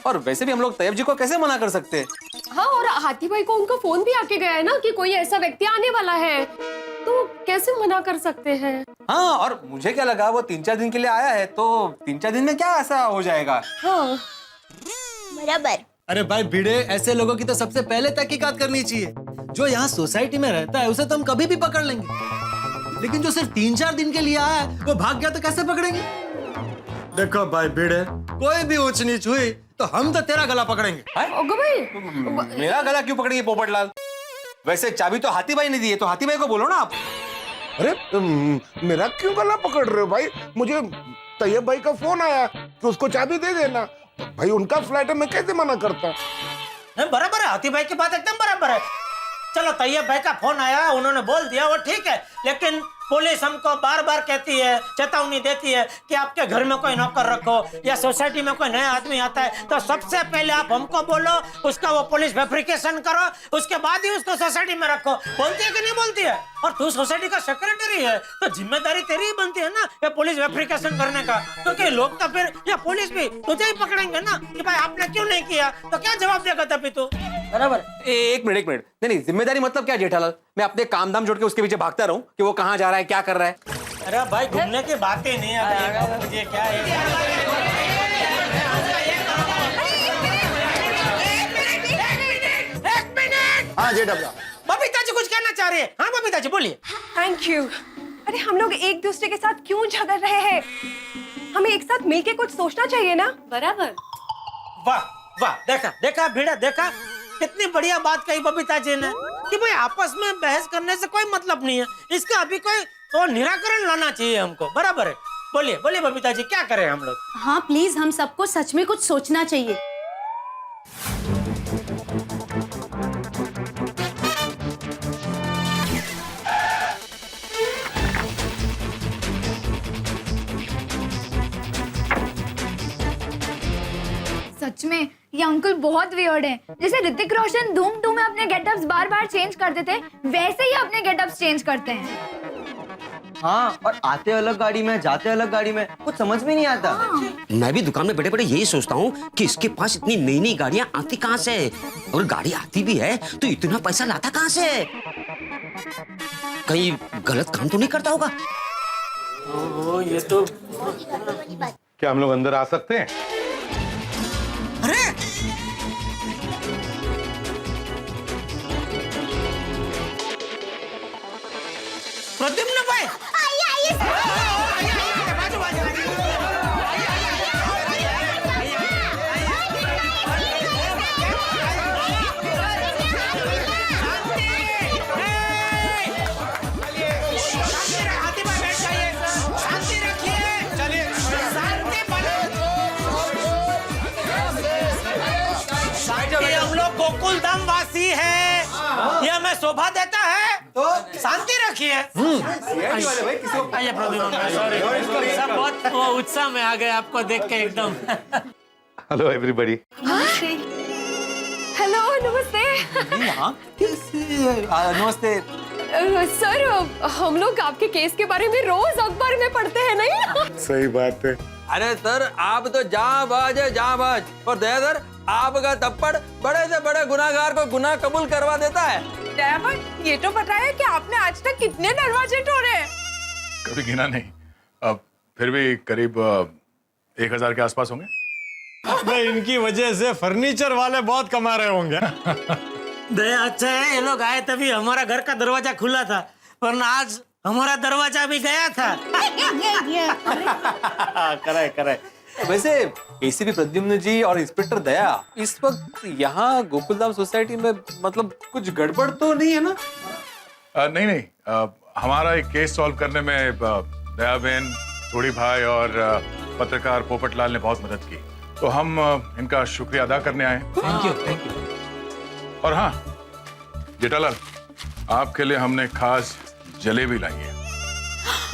S2: और वैसे भी हम लोग तैयब जी को कैसे मना कर सकते हैं?
S4: हाँ, और हाथी भाई को उनका फोन भी आके गया है ना कि कोई ऐसा व्यक्ति आने वाला है, तो कैसे मना कर सकते हैं?
S2: हाँ, और मुझे क्या लगा वो 3-4 दिन के लिए आया है, तो 3-4 दिन में क्या ऐसा हो जाएगा?
S4: हाँ
S7: बराबर।
S11: अरे भाई भिड़े, ऐसे लोगों की तो सबसे पहले तहकीकात करनी चाहिए। जो यहाँ सोसाइटी में रहता है उसे तो हम कभी भी पकड़ लेंगे, लेकिन जो सिर्फ 3-4 दिन के लिए आया है वो भाग गया तो कैसे पकड़ेंगे? देखो भाई भिड़े, कोई भी ऊंच नीच हुई तो हम तो तेरा गला पकड़ेंगे।
S4: ओगो भाई,
S2: मेरा गला क्यों पकड़ेंगे पोपटलाल? वैसे चाबी तो हाथी भाई ने दी है, तो हाथी भाई को बोलो ना आप।
S5: अरे मेरा क्यों गला पकड़ रहे हो भाई? मुझे तैयब भाई का फोन आया कि उसको चाबी दे देना, तो भाई उनका फ्लैट है, मैं कैसे मना करता?
S10: नहीं बराबर है, हाथी भाई की बात एकदम बराबर है। चलो तैयब भाई का फोन आया, उन्होंने बोल दिया, वो ठीक है, लेकिन पुलिस हमको बार बार कहती है, चेतावनी देती है कि आपके घर में कोई नौकर रखो या सोसाइटी में कोई नया आदमी आता है तो सबसे पहले आप हमको बोलो, उसका वो पुलिस वेरिफिकेशन करो, उसके बाद ही उसको सोसाइटी में रखो। बोलती है कि नहीं बोलती है? और तू सोसाइटी का सेक्रेटरी है तो जिम्मेदारी तेरी ही बनती है ना ये पुलिस वेरिफिकेशन करने का, क्योंकि लोग तो फिर या पुलिस भी तुझे ही पकड़ेंगे ना कि भाई आपने क्यों नहीं किया, तो क्या जवाब देगा तभी तू? बराबर।
S2: एक मिनट नहीं, जिम्मेदारी मतलब क्या जेठालाल? मैं अपने काम धाम छोड़ के उसके पीछे भागता रहूं कि वो कहाँ जा रहा है, क्या कर रहा है?
S10: अरे भाई घूमने की बातें नहीं है, मुझे क्या है।
S5: हाँ जेठा,
S10: बबीता जी कुछ कहना चाह रहे हैं। हाँ बबीता जी बोलिए।
S4: Thank you. अरे हम लोग एक दूसरे के साथ क्यों झगड़ रहे हैं? हमें एक साथ मिलके कुछ सोचना चाहिए ना।
S13: बराबर।
S10: वाह वाह, देखा देखा भिड़ा, देखा कितनी बढ़िया बात कही बबीता जी ने कि भाई आपस में बहस करने से कोई मतलब नहीं है, इसका अभी कोई तो निराकरण लाना चाहिए हमको। बराबर है, बोलिए बोलिए बबीता जी, क्या करें हम लोग?
S13: हाँ प्लीज, हम सबको सच में कुछ सोचना चाहिए।
S14: सच में ये अंकल बहुत वियर्ड हैं। जैसे ऋतिक रोशन धूम 2 में अपने गेटअप्स बार बार चेंज करते थे, वैसे ही अपने गेटअप्स चेंज करते हैं।
S6: हाँ, और आते अलग गाड़ी में जाते अलग गाड़ी में, कुछ समझ में नहीं आता।
S9: मैं भी दुकान में बैठे बैठे यही सोचता हूँ कि इसके पास इतनी नई नई गाड़ियाँ आती कहाँ से, और गाड़ी आती भी है तो इतना पैसा लाता कहाँ से? कहीं गलत काम तो नहीं करता होगा?
S10: ये तो
S5: क्या हम लोग अंदर आ सकते हैं?
S10: अरे प्रद्युम्न भाई, शोभा देता है तो शांति रखिए। आइए प्रद्युम्न भाई, सॉरी सब बहुत वो उत्साह में आ गए आपको देख के एकदम।
S5: Hello everybody.
S4: हेलो, नमस्ते।
S11: नमस्ते।
S4: सर, हम लोग आपके केस के बारे में रोज अखबार में पढ़ते हैं, नहीं?
S5: सही बात है।
S12: अरे सर आप तो जाबाज है, जाबाज। और दया सर आपका थप्पड़ बड़े से बड़े गुनाहगार को गुनाह कबूल करवा देता है।
S6: दया भाई, ये तो बताया कि आपने आज तक कितने दरवाजे तोड़े?
S15: कभी गिना नहीं, अब फिर भी करीब 1000 के आसपास होंगे।
S8: इनकी वजह से फर्नीचर वाले बहुत कमा रहे होंगे।
S10: दया अच्छा है ये लोग आए तभी हमारा घर का दरवाजा खुला था, वरना आज हमारा दरवाजा भी गया था।
S2: करे। वैसे एसीपी प्रद्युम्न जी और इंस्पेक्टर दया इस वक्त यहाँ गोकुलधाम सोसाइटी में मतलब कुछ गड़बड़ तो नहीं है ना?
S15: नहीं, हमारा एक केस सॉल्व करने में दया बहन, थोड़ी भाई और पत्रकार पोपटलाल ने बहुत मदद की, तो हम इनका शुक्रिया अदा करने आए।
S1: Thank you.
S15: और हाँ जेठालाल, आपके लिए हमने खास जलेबी लाई है।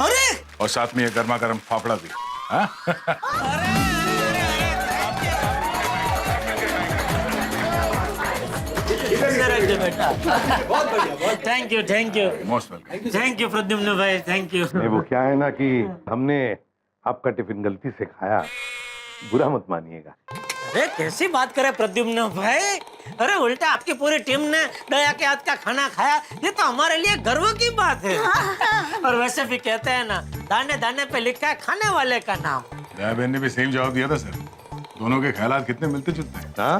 S10: अरे
S15: और साथ में ये गर्मा गर्म फाफड़ा भी। हाँ?
S10: बेटा thank you
S15: most welcome.
S10: Thank you Pradyumna भाई, थैंक यू।
S5: वो क्या है ना कि हमने आपका टिफिन गलती से खाया, बुरा मत मानिएगा।
S10: अरे कैसी बात करे प्रद्युम्न भाई, अरे उल्टा आपकी पूरी टीम ने दया के हाथ का खाना खाया, ये तो हमारे लिए गर्व की बात है। और वैसे भी कहते हैं ना, दाने दाने पे लिखा है खाने वाले का नाम।
S15: दया बहन ने भी सेम जवाब दिया था सर। दोनों के ख्यालात कितने मिलते जुलते हैं।
S7: दया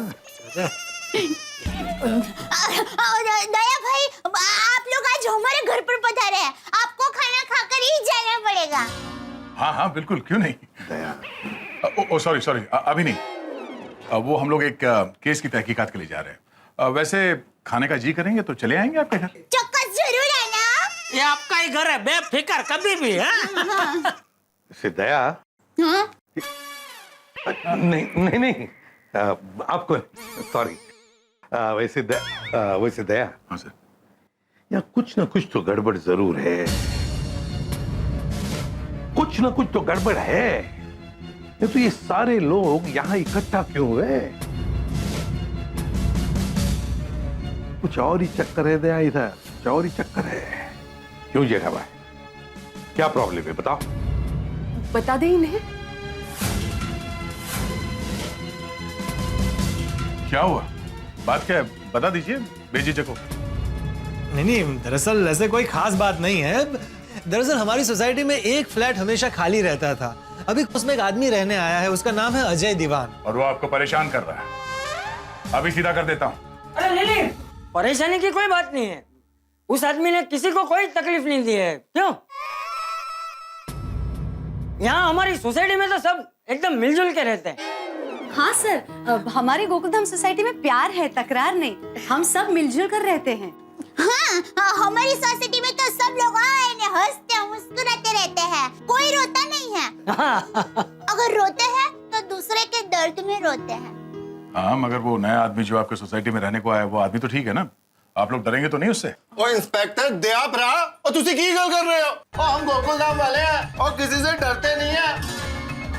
S7: भाई, आप लोग आज हमारे घर पर पधारे हैं, आपको खाना खाकर ही जाना पड़ेगा।
S15: हाँ बिल्कुल, क्यों नहीं। दया सॉरी अभी नहीं, वो हम लोग एक केस की तहकीकात के लिए जा रहे हैं। वैसे खाने का जी करेंगे तो चले आएंगे आपके घर।
S7: चौकस जरूर आना।
S10: ये आपका ही घर है, बेफिक्र कभी भी है।
S5: दया नहीं आपको सॉरी। वैसे दया,
S15: हाँ सर,
S5: यहाँ कुछ ना कुछ तो गड़बड़ जरूर है। कुछ ना कुछ तो गड़बड़ है। तो ये सारे लोग यहाँ इकट्ठा क्यों हुए? कुछ और ही चक्कर है दया, इधर कुछ और ही चक्कर है। क्यों जेठा भाई, क्या प्रॉब्लम है बताओ?
S4: बता दे इन्हें।
S15: क्या हुआ, बात क्या है, बता दीजिए बेझिझक हो।
S11: नहीं, दरअसल ऐसे कोई खास बात नहीं है। दरअसल हमारी सोसाइटी में एक फ्लैट हमेशा खाली रहता था। अभी उसमें एक आदमी रहने आया है, उसका नाम है अजय दीवान।
S15: और वो आपको परेशान कर रहा है। अभी सीधा कर देता हूँ।
S6: अरे नहीं, परेशानी की कोई बात नहीं है। उस आदमी ने किसी को कोई तकलीफ नहीं दी है। क्यों? यहाँ हमारी सोसाइटी में तो सब एकदम मिलजुल के रहते हैं।
S13: हाँ सर, हमारी गोकुलधाम सोसाइटी में प्यार है, तकरार नहीं। हम सब मिलजुल कर रहते हैं।
S7: हाँ, हमारी सोसाइटी में तो सब लोग हंसते मुस्कुराते रहते हैं, कोई रोता नहीं है। अगर रोते हैं तो दूसरे के दर्द में रोते हैं।
S15: हाँ, मगर वो नया आदमी जो आपके सोसाइटी में रहने को आया, वो आदमी तो ठीक है ना? आप लोग डरेंगे तो नहीं उससे?
S5: ओ इंस्पेक्टर दया भरा, और तुसी की गल कर रहे हो? ओ हम गोकुलधाम वाले हैं और किसी से डरते नहीं है।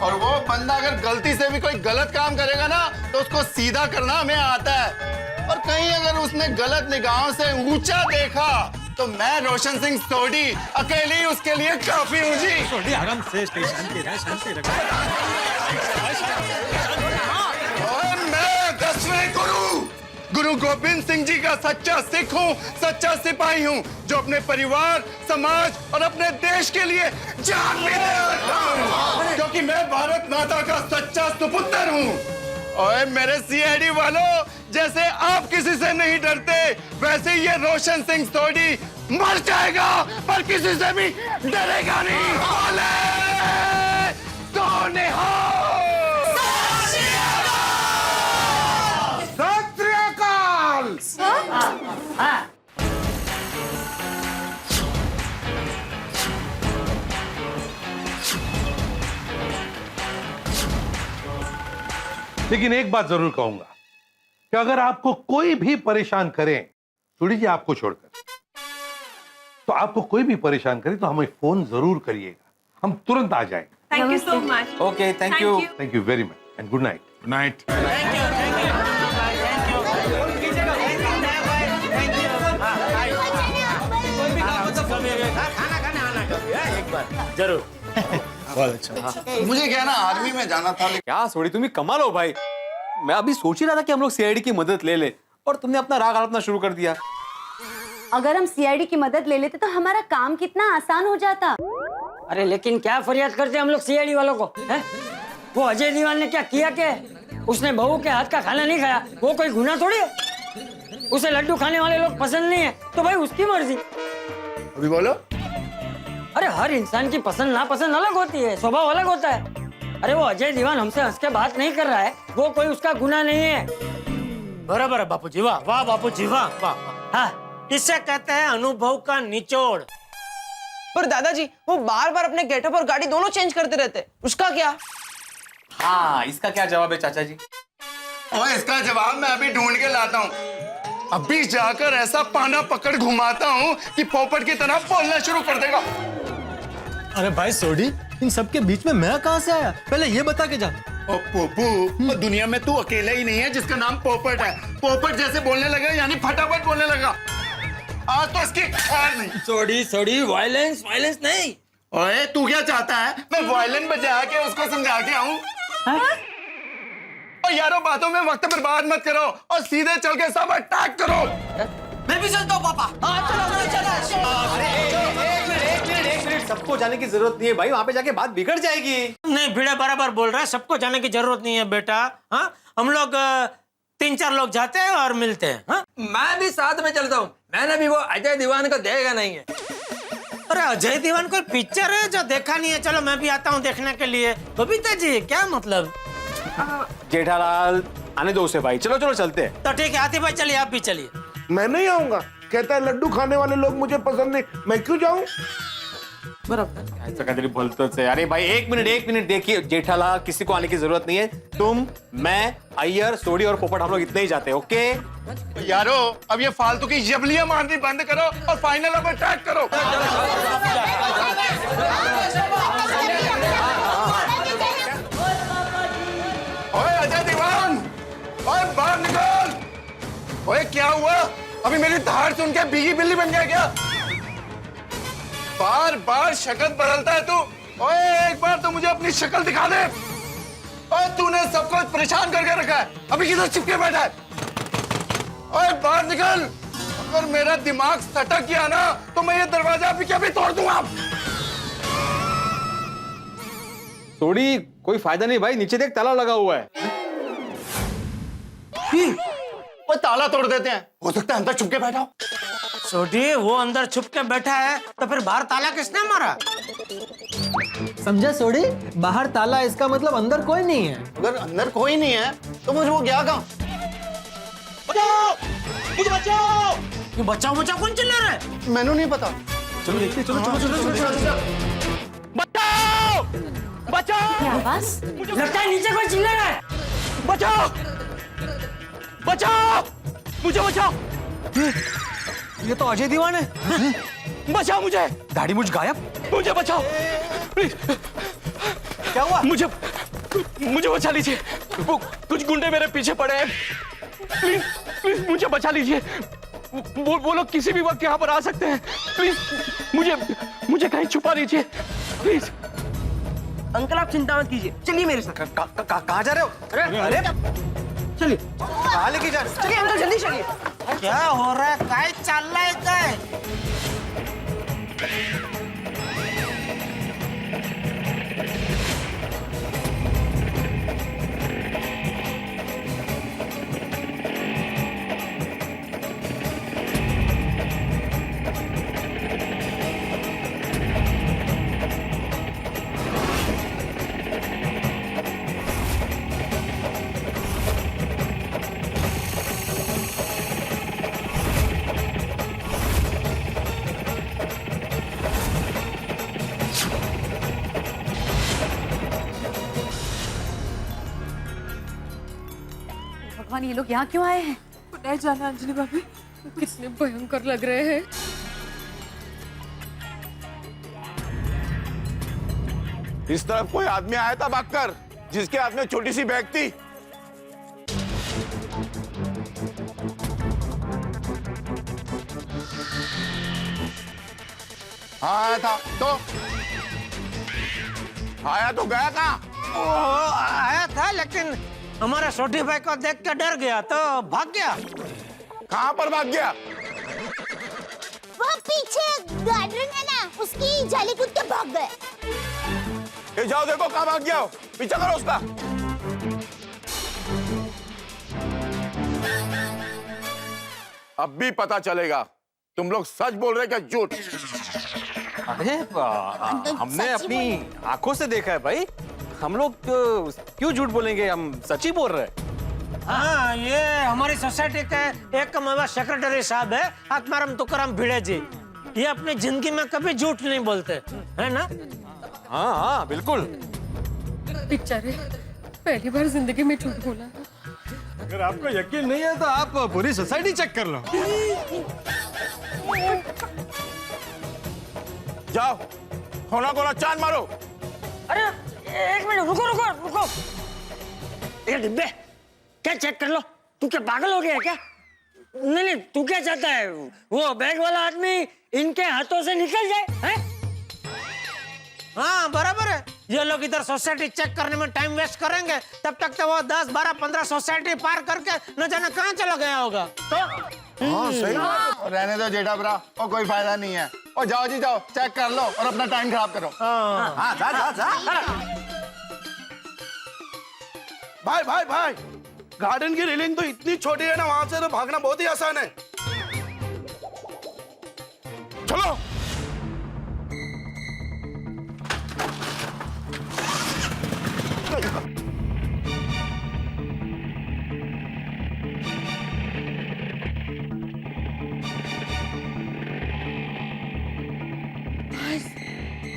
S5: और वो बंदा अगर गलती से भी कोई गलत काम करेगा ना, तो उसको सीधा करना हमें आता है। और कहीं अगर उसने गलत निगाहों से ऊंचा देखा, तो मैं रोशन सिंह सोडी अकेले ही उसके लिए काफी हूँ जी।
S11: सोडी आराम से, शांति रख।
S5: और मैं 10वें गुरु गोविंद सिंह जी का सच्चा सिख हूँ, सच्चा सिपाही हूँ, जो अपने परिवार, समाज और अपने देश के लिए जान भी दे सकता हूँ, क्योंकि मैं भारत माता का सच्चा सुपुत्र हूँ। और मेरे सीआईडी वालों, जैसे आप किसी से नहीं डरते, वैसे ये रोशन सिंह सोडी मर जाएगा पर किसी से भी डरेगा नहीं। सत श्री अकाल। लेकिन एक बात जरूर कहूंगा कि अगर आपको कोई भी परेशान करे, सुडी जी आपको छोड़कर, तो आपको कोई भी परेशान करे तो हमें फोन जरूर करिएगा, हम तुरंत आ जाएंगे।
S6: Thank you so much.
S2: Okay, thank you.
S5: Thank you very much and good night.
S15: Good night.
S10: जरूर।
S12: मुझे क्या ना आर्मी में जाना था।
S2: क्या सोडी, तुम भी कमाल हो भाई। मैं अभी सोच ही रहा था कि हम लोग सीआईडी की मदद ले ले और तुमने अपना राग हड़पना शुरू कर दिया।
S13: अगर हम सीआईडी की मदद ले लेते तो हमारा काम कितना आसान हो जाता।
S6: अरे लेकिन क्या फरियाद करते हम लोग सीआईडी वालों को, हैं? वो अजय दीवान ने क्या किया के उसने बहू के हाथ का खाना नहीं खाया, वो कोई गुनाह थोड़ी है। उसे लड्डू खाने वाले लोग पसंद नहीं है तो भाई उसकी मर्जी।
S12: अभी बोलो।
S6: अरे हर इंसान की पसंद नापसंद अलग होती है, स्वभाव अलग होता है। अरे वो अजय दीवान हमसे हंस के बात नहीं कर रहा है, वो कोई उसका गुनाह नहीं है।
S10: बराबर है बापूजी, वाह वाह बापूजी, वाह वाह वाह। हाँ, इससे कहते हैं अनुभव का निचोड़।
S6: पर दादाजी वो बार बार अपने गेटअप और गाड़ी दोनों चेंज करते रहते, उसका क्या?
S2: हाँ, इसका क्या जवाब है चाचा जी?
S12: और इसका जवाब मैं अभी ढूंढ के लाता हूँ। अभी जाकर ऐसा पाना पकड़ घुमाता हूँ कि पोपट की तरह बोलना शुरू कर देगा।
S11: अरे भाई सोडी, इन सबके बीच में मैं कहाँ से आया, पहले ये बता के जा।
S12: ओ पोपू, दुनिया में तू अकेला ही नहीं है जिसका नाम पोपट है। पोपट जैसे बोलने लगा यानी फटाफट बोलने लगा। आज तो इसकी खैर नहीं। सॉरी वायलेंस नहीं। ओए तू क्या चाहता है, मैं वायलिन बजा के उसको समझा के आऊं? और यारों बातों में वक्त बर्बाद मत करो और सीधे चल के सब अटैक करो।
S6: मैं भी चलता हूँ पापा।
S2: एक मिनट, सबको जाने की जरूरत नहीं है भाई, वहाँ पे जाके बात बिगड़ जाएगी।
S10: नहीं, भिड़े बराबर बोल रहा है, सबको जाने की जरूरत नहीं है बेटा। हाँ, हम लोग 3-4 लोग जाते हैं और मिलते हैं। हाँ?
S12: मैं भी साथ में चलता हूँ। मैंने भी वो अजय दीवान को देखा नहीं है।
S10: अरे अजय दीवान कोई पिक्चर है जो देखा नहीं है? चलो मैं भी आता हूँ देखने के लिए। बबीता जी क्या मतलब?
S2: जेठालाल आने दो उसे भाई, चलो चलो चलते हैं।
S10: तो ठीक है आतिफ भाई, चलिए आप भी चलिए।
S5: मैं नहीं आऊंगा, कहता है लड्डू खाने वाले लोग मुझे पसंद नहीं, मैं क्यों जाऊं?
S2: अरे भाई एक मिनट देखिए जेठालाल, किसी को आने की जरूरत नहीं है। तुम, मैं, अय्यर, सोडी और पोपट हम लोग इतने ही जाते हैं। ओके
S12: यारो अब ये फालतू की जबलियां मारनी बंद करो और फाइनल अब अटैक करो। ओए अजय दीवान, ओए बाहर निकल। ओए क्या हुआ, अभी मेरी धार सुन के भीगी बिल्ली बन गया क्या? बार बार शक्ल बदलता है तू। ओए एक बार तो मुझे अपनी शक्ल दिखा दे। ओए तूने सबको परेशान करके रखा है, अभी किधर चिपके बैठा है? ओए बाहर निकल, अगर मेरा दिमाग सटक गया ना तो मैं ये दरवाजा अभी क्या भी तोड़ दूंगा।
S2: सोडी कोई फायदा नहीं भाई, नीचे देख ताला लगा हुआ है।
S12: वो ताला तोड़ देते हैं, हो सकता है अंदर छुप के बैठा हो।
S10: सोडी वो अंदर छुप के बैठा है तो फिर बाहर ताला किसने मारा?
S11: समझा सोडी, बाहर ताला इसका मतलब अंदर कोई नहीं है।
S12: अगर अंदर कोई नहीं है तो मुझे वो गया कहाँ? बचाओ, मुझे बचाओ।
S10: ये बचाओ बचाओ कौन चिल्ला रहा है?
S12: मैंने नहीं पता।
S2: चलो देखते, चलो।
S12: बचाओ, बचाओ।
S13: क्या आवाज?
S6: लगता है नीचे कोई चिल्ला रहा है।
S12: बचाओ, बचाओ, मुझे बचाओ।
S2: ये तो अजय दीवान है।
S12: बचाओ मुझे।
S2: दाढ़ी मुझ गायब।
S12: मुझे बचाओ प्लीज।
S2: क्या हुआ?
S12: मुझे बचा लीजिए, वो कुछ गुंडे मेरे पीछे पड़े हैं। प्लीज मुझे बचा लीजिए। वो लोग किसी भी वक्त यहाँ पर आ सकते हैं। प्लीज मुझे कहीं छुपा लीजिए प्लीज।
S6: अंकल आप चिंता मत कीजिए, चलिए मेरे साथ।
S2: कहाँ जा रहे हो? अरे
S6: चलिए
S2: कहाँ लेके जा रहे हो?
S6: चलिए अंकल जल्दी चलिए।
S10: क्या हो रहा है, काय चल रहा है काय?
S13: भगवान, ये लोग यहाँ क्यों आए हैं?
S4: नहीं जाना अंजलि भाभी, कितने भयंकर लग रहे हैं।
S12: इस तरफ कोई आदमी आया था भागकर, जिसके हाथ में छोटी सी बैग थी। हाँ आया था तो आया तो गया कहाँ?
S8: आया था लेकिन हमारे छोटे भाई को देख के डर गया तो भाग गया।
S12: कहाँ पर भाग गया?
S7: वहाँ पीछे गार्डन है ना, उसकी जाली कूद के भाग गए।
S12: ये जाओ देखो कहाँ भाग गया हो, पीछा करो उसका। अब भी पता चलेगा तुम लोग सच बोल रहे क्या झूठ।
S2: अरे हमने अपनी आंखों से देखा है भाई, हम लोग क्यों झूठ बोलेंगे, हम सच ही बोल रहे हैं।
S8: हाँ, ये हमारी सोसाइटी के एक मेवा सेक्रेटरी साहब है, आत्माराम तुकाराम भिड़े जी। ये अपनी जिंदगी में कभी झूठ नहीं बोलते, है ना?
S2: हाँ हाँ बिल्कुल।
S4: बेचारे पहली बार जिंदगी में झूठ बोला।
S11: अगर आपको यकीन नहीं है तो आप पूरी सोसाइटी चेक कर लो।
S12: जाओ होना कोना चांद मारो।
S10: अरे एक मिनट रुको रुको रुको, ये डिब्बे क्या चेक कर लो, तू क्या पागल हो गया है क्या? नहीं नहीं, तू क्या चाहता है वो बैग वाला आदमी इनके हाथों से निकल जाए, हैं?
S8: हाँ बराबर है, ये लोग इधर सोसाइटी चेक करने में टाइम वेस्ट करेंगे, तब तक तो वो 10, 12, 15 सोसाइटी पार करके न जाने कहाँ चला गया होगा। तो
S12: हाँ सही बात है। रहने दो जेठा भरा, और कोई फायदा नहीं है। और जाओ जी जाओ, चेक कर लो और अपना टाइम खराब करो। हाँ जा जा जा।
S5: भाई भाई भाई, गार्डन की रेलिंग तो इतनी छोटी है ना, वहां से तो भागना बहुत ही आसान है। चलो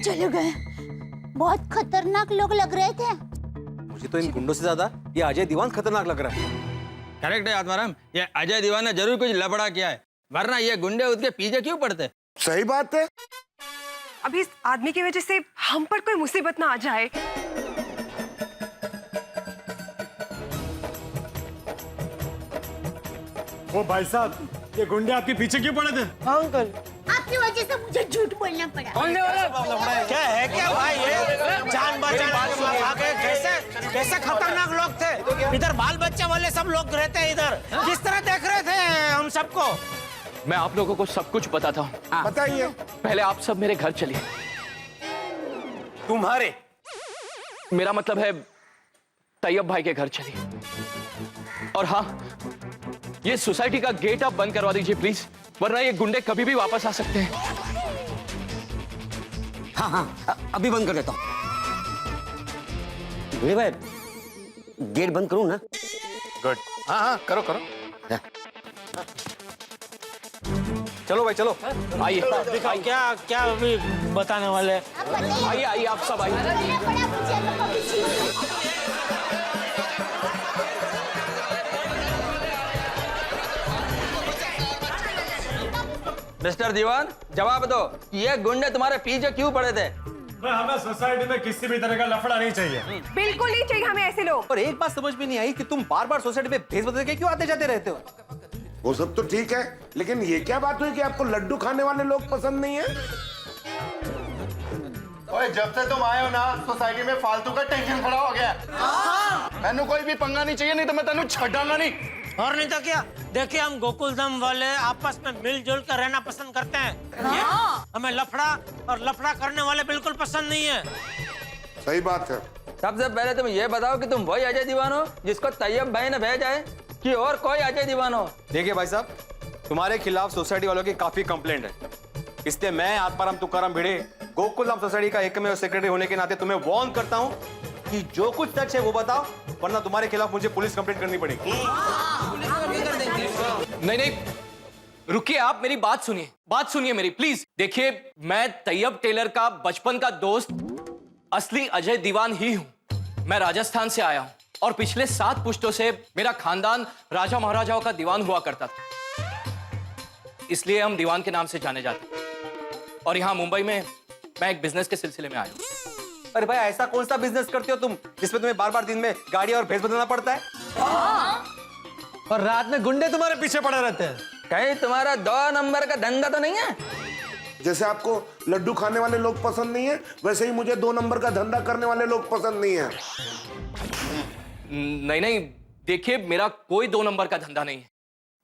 S7: चले गए। बहुत खतरनाक लोग लग रहे थे।
S2: मुझे तो इन गुंडों से ज्यादा ये अजय दीवान खतरनाक लग रहा है।
S16: करेक्ट है आत्माराम, ये अजय दीवान ने जरूर कुछ लफड़ा किया है, वरना ये गुंडे उसके पीछे क्यों पड़ते?
S5: सही बात है।
S4: अभी इस आदमी की वजह से हम पर कोई मुसीबत ना आ जाए।
S11: ओ भाई साहब, ये गुंडे आपके पीछे क्यों पड़े थे?
S6: हाँ अंकल,
S7: आपकी वजह से मुझे झूठ बोलना पड़ा।
S8: क्या है क्या भाई, ये जान बचाने के लोग आ गए, कैसे कैसे खतरनाक लोग थे। इधर बाल बच्चे वाले सब लोग रहते हैं, इधर किस तरह देख रहे थे हम सबको।
S3: मैं आप लोगों को सब कुछ बताता हूँ।
S5: बताइए।
S3: पहले आप सब मेरे घर चलिए।
S2: तुम्हारे?
S3: मेरा मतलब है तैयब भाई के घर चलिए। और हाँ, ये सोसाइटी का गेट आप बंद करवा दीजिए प्लीज, वरना ये गुंडे कभी भी वापस आ सकते हैं।
S9: हाँ हाँ अभी बंद कर देता हूँ। भिड़े भाई गेट बंद करूँ ना?
S2: गुड। हाँ हाँ करो करो। चलो भाई चलो,
S3: आइए।
S8: दिखाओ क्या क्या अभी बताने वाले हैं।
S3: आइए आइए आप सब आइए।
S16: मिस्टर दीवान जवाब दो, ये गुंडे तुम्हारे पीछे क्यों पड़े थे?
S11: हमें सोसाइटी में किसी भी तरह का लफड़ा नहीं चाहिए।
S4: बिल्कुल नहीं चाहिए हमें ऐसे लोग।
S2: और एक बात समझ में नहीं आई कि तुम बार बार सोसाइटी में भेस बदल के क्यों आते जाते रहते हो?
S5: वो सब तो ठीक है, लेकिन ये क्या बात हुई कि आपको लड्डू खाने वाले लोग पसंद नहीं है?
S12: ओए जब से तुम आए हो ना, सोसाइटी में फालतू का टेंशन खड़ा हो गया। मैंने कोई भी पंगा नहीं चाहिए, नहीं तो मैं तेनू छड़ांगा नहीं।
S8: और नहीं तो क्या, देखिए हम गोकुलधाम वाले आपस में मिलजुल कर रहना पसंद करते हैं। हमें लफड़ा और लफड़ा करने वाले बिल्कुल पसंद नहीं है।
S5: सही बात है।
S16: सबसे पहले तुम ये बताओ कि तुम वही अजय दीवान हो जिसको तैयब भाई ने भेजा है, कि और कोई अजय दीवान हो?
S2: देखिए भाई साहब, तुम्हारे खिलाफ सोसाइटी वालों की काफी कंप्लेंट है, इसलिए मैं आत्माराम तुकाराम भिड़े गोकुलधाम सोसाइटी का एकमेव सेक्रेटरी होने के नाते तुम्हें वार्न करता हूं कि जो कुछ सच है वो बताओ, वरना तुम्हारे खिलाफ मुझे पुलिस कंप्लेंट करनी पड़ेगी।
S3: नहीं नहीं, रुकिए, आप मेरी बात सुनिए मेरी प्लीज। देखिए, मैं तैयब टेलर का बचपन का दोस्त असली अजय दीवान ही हूं। मैं राजस्थान से आया हूं और पिछले 7 पुश्तों से मेरा खानदान राजा महाराजाओं का दीवान हुआ करता था, इसलिए हम दीवान के नाम से जाने जाते। और यहां मुंबई में मैं एक बिजनेस के सिलसिले में आया हूं।
S2: अरे भाई ऐसा कौन सा बिजनेस करते हो तुम जिसमें तुम्हें बार बार दिन में गाड़ी और भैंस बदलना पड़ता है?
S8: और रात में गुंडे तुम्हारे पीछे पड़े रहते हैं।
S16: कहीं तुम्हारा 2 नंबर का धंधा तो नहीं है?
S5: जैसे आपको लड्डू खाने वाले लोग पसंद नहीं है, वैसे ही मुझे 2 नंबर का धंधा करने वाले लोग पसंद नहीं है।
S3: नहीं नहीं, देखिए मेरा कोई 2 नंबर का धंधा नहीं है,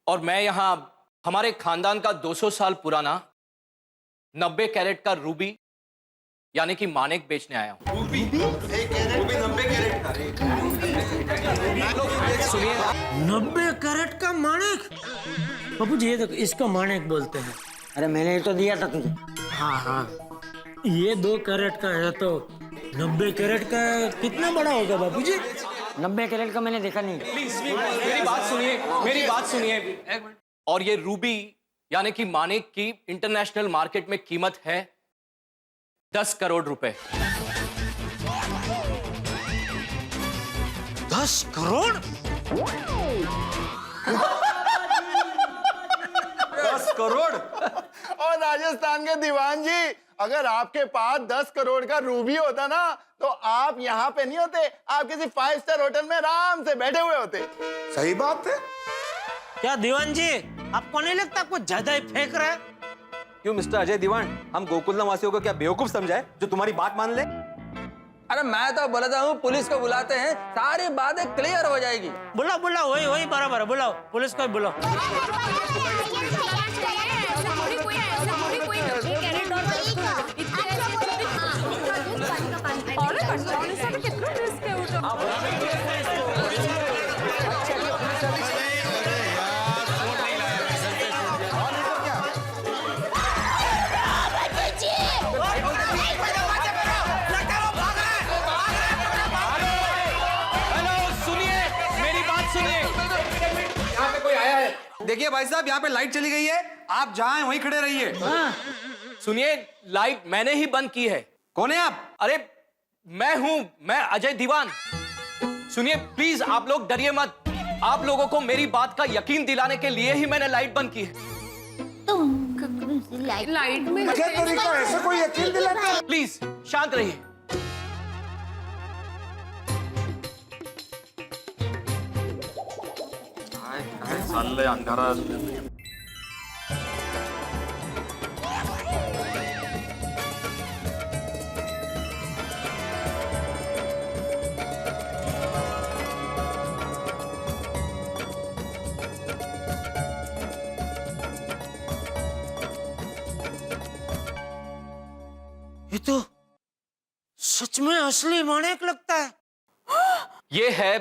S3: और मैं यहाँ हमारे खानदान का 200 साल पुराना 90 कैरेट का रूबी यानी कि मानिक बेचने आया हूँ।
S12: रूबी 90 कैरेट
S3: सुनिए,
S10: 90 कैरेट का माणिक। बाबू जी ये देखो, इसको माणिक बोलते हैं।
S8: अरे मैंने तो दिया था तुझे।
S10: हाँ हाँ, ये 2 कैरेट का है तो 90 कैरेट का कितना बड़ा होगा बाबू जी?
S8: 90 कैरेट का मैंने देखा नहीं।
S3: प्लीज मेरी बात सुनिए, मेरी बात सुनिए। और ये रूबी यानी कि मानिक की इंटरनेशनल मार्केट में कीमत है 10 करोड़ रुपए।
S8: 10 करोड़?
S12: 10 करोड़? और राजस्थान के दीवान जी, अगर आपके पास 10 करोड़ का रूबी होता ना तो आप यहाँ पे नहीं होते, आप किसी 5 स्टार होटल में आराम से बैठे हुए होते।
S5: सही बात है।
S10: क्या दीवान जी, आपको नहीं लगता कुछ ज्यादा ही फेंक रहा है?
S2: क्यों मिस्टर अजय दीवान, हम गोकुलधाम वासियों को क्या बेवकूफ समझा है जो तुम्हारी बात मान ले?
S16: अरे मैं तो बोलता हूँ पुलिस को बुलाते हैं, सारी बातें क्लियर हो जाएगी।
S10: बुलाओ बुलाओ, वही बराबर है, बुलाओ पुलिस को बुलाओ।
S2: देखिए भाई साहब, यहाँ पे लाइट चली गई है, आप जहाँ हैं वहीं खड़े रहिए।
S3: सुनिए, लाइट मैंने ही बंद की है।
S2: कौन है आप?
S3: अरे मैं अजय दीवान। सुनिए प्लीज, आप लोग डरिए मत। आप लोगों को मेरी बात का यकीन दिलाने के लिए ही मैंने लाइट बंद की है।
S7: तुम
S4: लाइट में
S5: क्या तरीका है, ऐसे कोई यकीन दिलाता है?
S3: प्लीज शांत रहिए।
S2: अंधारा।
S10: ये तो सच में असली माणिक लगता है।
S3: ये है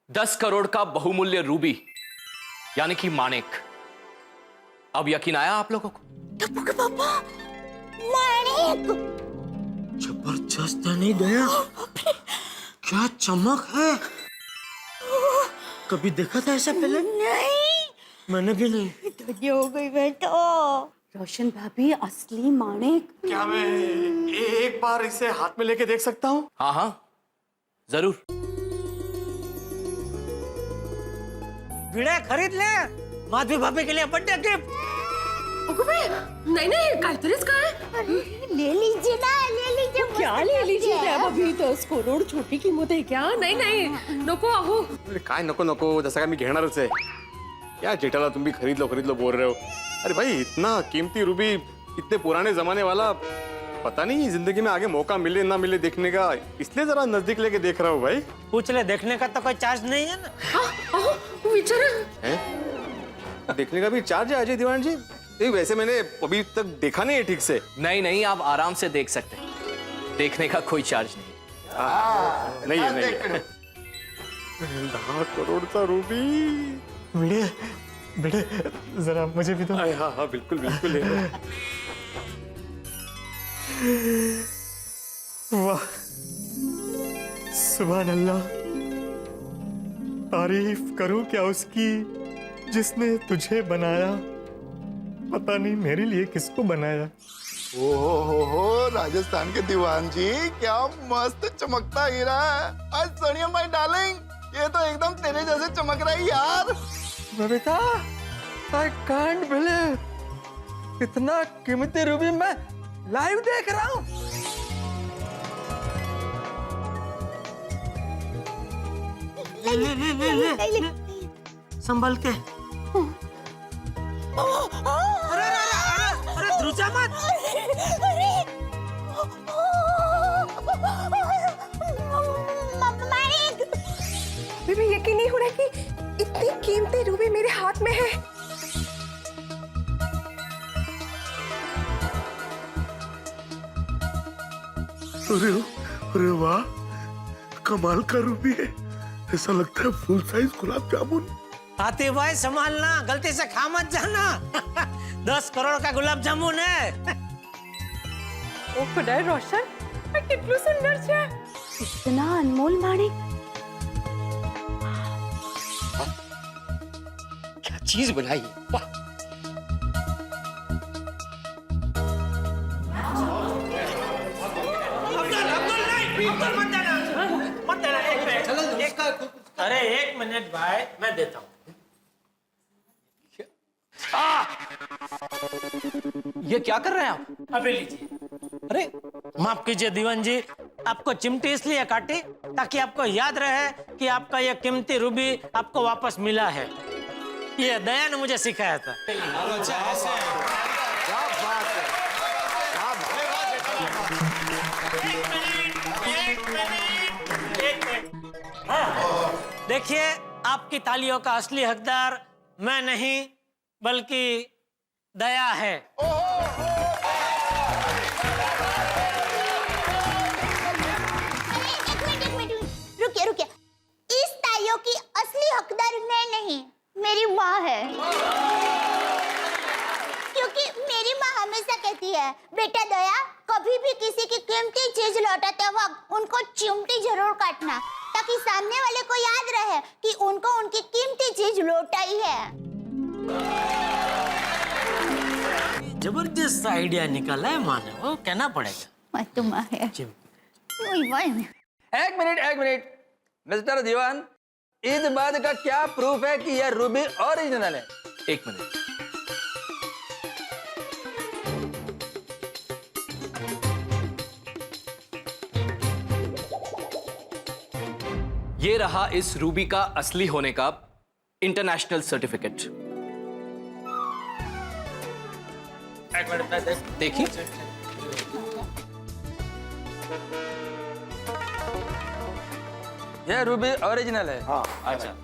S3: 10 करोड़ का बहुमूल्य रूबी यानी कि मानिक। अब यकीन आया आप लोगों को?
S7: टप्पू के पापा, मानिक।
S10: जबरदस्त है नहीं दया? क्या चमक है, कभी देखा था ऐसा पहले?
S7: नहीं,
S10: मैंने भी नहीं।
S7: धन्य हो गई मैं तो।
S13: रोशन भाभी, असली माणिक।
S2: क्या मैं एक बार इसे हाथ में लेके देख सकता हूँ?
S3: हाँ हाँ जरूर।
S10: भिड़ा खरीद ले, माधवी भाभी के लिए बर्थडे गिफ्ट।
S4: नहीं नहीं, काहीतरीच काय?
S7: ले लीजिए ना, ले लीजिए।
S4: क्या ले लीजिए? अभी 10 करोड छोटी किंमत आहे क्या? नहीं नहीं, नको अहो।
S2: काय नको नको, जसं काय मी घेणारच आहे। क्या जेठाला तुम भी खरीद लो बोल रहे हो? अरे भाई, इतना कीमती रूबी, इतने पुराने जमाने वाला, पता नहीं जिंदगी में आगे मौका मिले ना मिले देखने का, इसलिए जरा नजदीक लेके देख रहा हूँ भाई।
S10: पूछ ले, देखने का तो कोई चार्ज नहीं है ना?
S4: अहो विचारा।
S2: देखने का भी चार्ज है अजय दीवान जी? नहीं, वैसे मैंने अभी तक देखा नहीं है ठीक से।
S3: नहीं नहीं, आप आराम से देख सकते हैं, देखने का कोई चार्ज नहीं।
S2: नहीं है। 10 करोड़ का रूबी।
S8: बेटे जरा मुझे भी तो।
S2: हाँ हाँ बिल्कुल बिल्कुल।
S8: वाह, सुभान अल्लाह। तारीफ करूं क्या उसकी जिसने तुझे बनाया, पता नहीं मेरे लिए किसको बनाया।
S12: हो राजस्थान के दीवान जी, क्या मस्त चमकता हीरा है। आज सोनिया माय डार्लिंग, ये तो एकदम तेरे जैसे चमक रहा है यार।
S16: बबीता, I can't believe, इतना कीमती रूबी मैं लाइव देख रहा हूँ।
S8: ले ले ले ले, ले। संभल के। अरे अरे अरे अरे ध्रुजा मत।
S4: अभी भी यकीन नहीं हो रहा कि इतनी कीमती रूबी मेरे हाथ में है।
S5: अरे अरे वाह, कमाल का रूबी है। ऐसा लगता है फुल साइज गुलाब जामुन।
S8: आते भाई संभालना, गलती से खा मत जाना। 10 करोड़ का गुलाब जामुन है।
S4: ओ खुदाए रोशन, मैं कितनी सुंदर छे।
S13: इतना अनमोल माणिक।
S9: क्या चीज बनाई है, वाह।
S10: अरे 1 मिनट भाई, मैं देता हूँ।
S3: ये क्या कर रहे हैं आप?
S10: अभी लीजिए। अरे माफ कीजिए दीवान जी, आपको चिमटी इसलिए काटी ताकि आपको याद रहे कि आपका यह कीमती रूबी आपको वापस मिला है। ये दया ने मुझे सिखाया था। हाँ, देखिए, आपकी तालियों का असली हकदार मैं नहीं बल्कि दया है।
S7: एक मिनट, रुकिए। इस तालियों की असली हकदार मैं नहीं, मेरी माँ है। क्योंकि मेरी माँ हमेशा कहती है, बेटा दया, कभी भी किसी की कीमती चीज लौटाते वक्त उनको चिमटी जरूर काटना, ताकि सामने वाले को याद रहे कि उनको उनकी कीमती चीज लौटाई है।
S10: जबरदस्त आइडिया निकाला है माँ ने, वो कहना पड़ेगा।
S7: मैं तो माँ है।
S16: एक मिनट मिस्टर दीवान, इस बात का क्या प्रूफ है कि यह रूबी ओरिजिनल है?
S3: 1 मिनट। ये रहा इस रूबी का असली होने का इंटरनेशनल सर्टिफिकेट। देखिए,
S16: यह रूबी ओरिजिनल है।
S5: हाँ।
S3: अच्छा,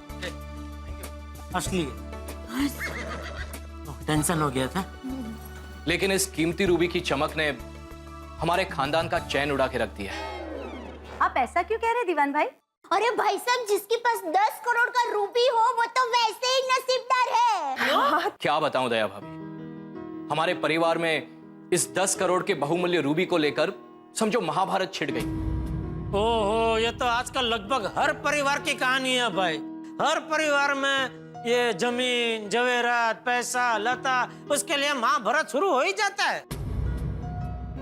S10: असली टेंशन हो गया था।
S3: लेकिन इस कीमती रूबी की चमक ने हमारे खानदान का चैन उड़ा के रख दिया है।
S13: आप ऐसा क्यों कह रहे हैं दीवान भाई?
S7: अरे भाई साहब, जिसके पास 10 करोड़ का रूबी हो वो तो वैसे ही नसीबदार है।
S3: क्या बताऊं दया भाभी, हमारे परिवार में इस 10 करोड़ के बहुमूल्य रूबी को लेकर समझो महाभारत छिड़ गई।
S10: ओहो, ये तो आजकल लगभग हर परिवार की कहानी है भाई। हर परिवार में ये जमीन, जवेरात, पैसा, लता, उसके लिए महाभारत शुरू हो ही जाता है।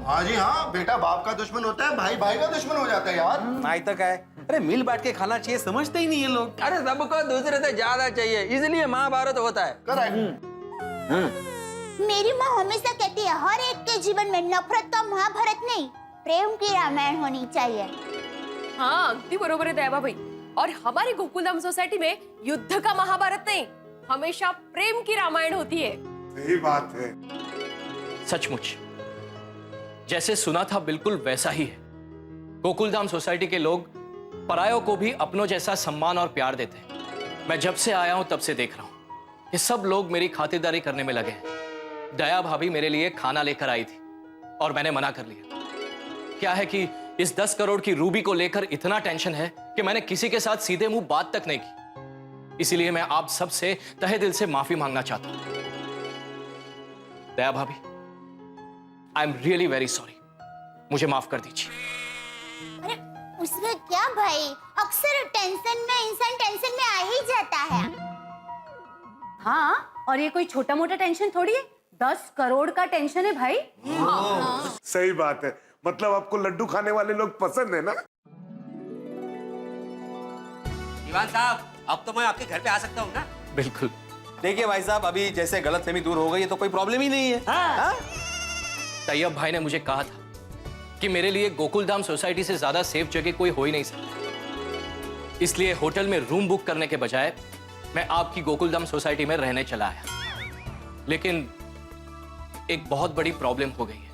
S12: हाँ जी हाँ, बेटा बाप का दुश्मन होता है, भाई भाई का दुश्मन हो जाता है यार।
S2: नहीं तो क्या है, अरे मिल बांट के खाना चाहिए, समझते ही नहीं है लोग।
S16: अरे सबको दूसरे से ज्यादा चाहिए, इसलिए महाभारत होता है।
S7: मेरी माँ हमेशा कहती है, हर एक के जीवन में नफरत का महाभारत नहीं, प्रेम की रामायण होनी चाहिए।
S4: हाँ, अगदी बरोबर है दया भाई। और हमारी गोकुलधाम सोसाइटी में युद्ध का महाभारत नहीं, हमेशा प्रेम की रामायण होती है।
S5: सही बात है।
S3: सचमुच जैसे सुना था बिल्कुल वैसा ही है। गोकुलधाम सोसाइटी के लोग परायों को भी अपनों जैसा सम्मान और प्यार देते हैं। मैं जब से आया हूं तब से देख रहा हूं कि सब लोग मेरी खातिरदारी करने में लगे हैं। दया भाभी मेरे लिए खाना लेकर आई थी और मैंने मना कर लिया। क्या है कि इस 10 करोड़ की रूबी को लेकर इतना टेंशन है कि मैंने किसी के साथ सीधे मुंह बात तक नहीं की। इसीलिए मैं आप सबसे तहे दिल से माफी मांगना चाहता हूं। दया भाभी, I am really very sorry, मुझे माफ कर दीजिए।
S7: अरे उसमें क्या भाई, अक्सर टेंशन में इंसान टेंशन में आ ही जाता है।
S13: हाँ, और ये कोई छोटा मोटा टेंशन थोड़ी है, 10 करोड़ का टेंशन है भाई।
S5: सही बात है, मतलब आपको लड्डू खाने वाले लोग पसंद है ना?
S9: दीवान साहब, अब तो मैं आपके घर पे आ सकता हूँ ना?
S3: बिल्कुल।
S2: देखिए भाई साहब, अभी जैसे गलतफहमी दूर हो गई है तो कोई प्रॉब्लम ही नहीं है। हाँ?
S3: तैयब भाई ने मुझे कहा था कि मेरे लिए गोकुलधाम सोसाइटी से ज्यादा सेफ जगह कोई हो ही नहीं सकती। इसलिए होटल में रूम बुक करने के बजाय मैं आपकी गोकुलधाम सोसाइटी में रहने चला आया। लेकिन एक बहुत बड़ी प्रॉब्लम हो गई है।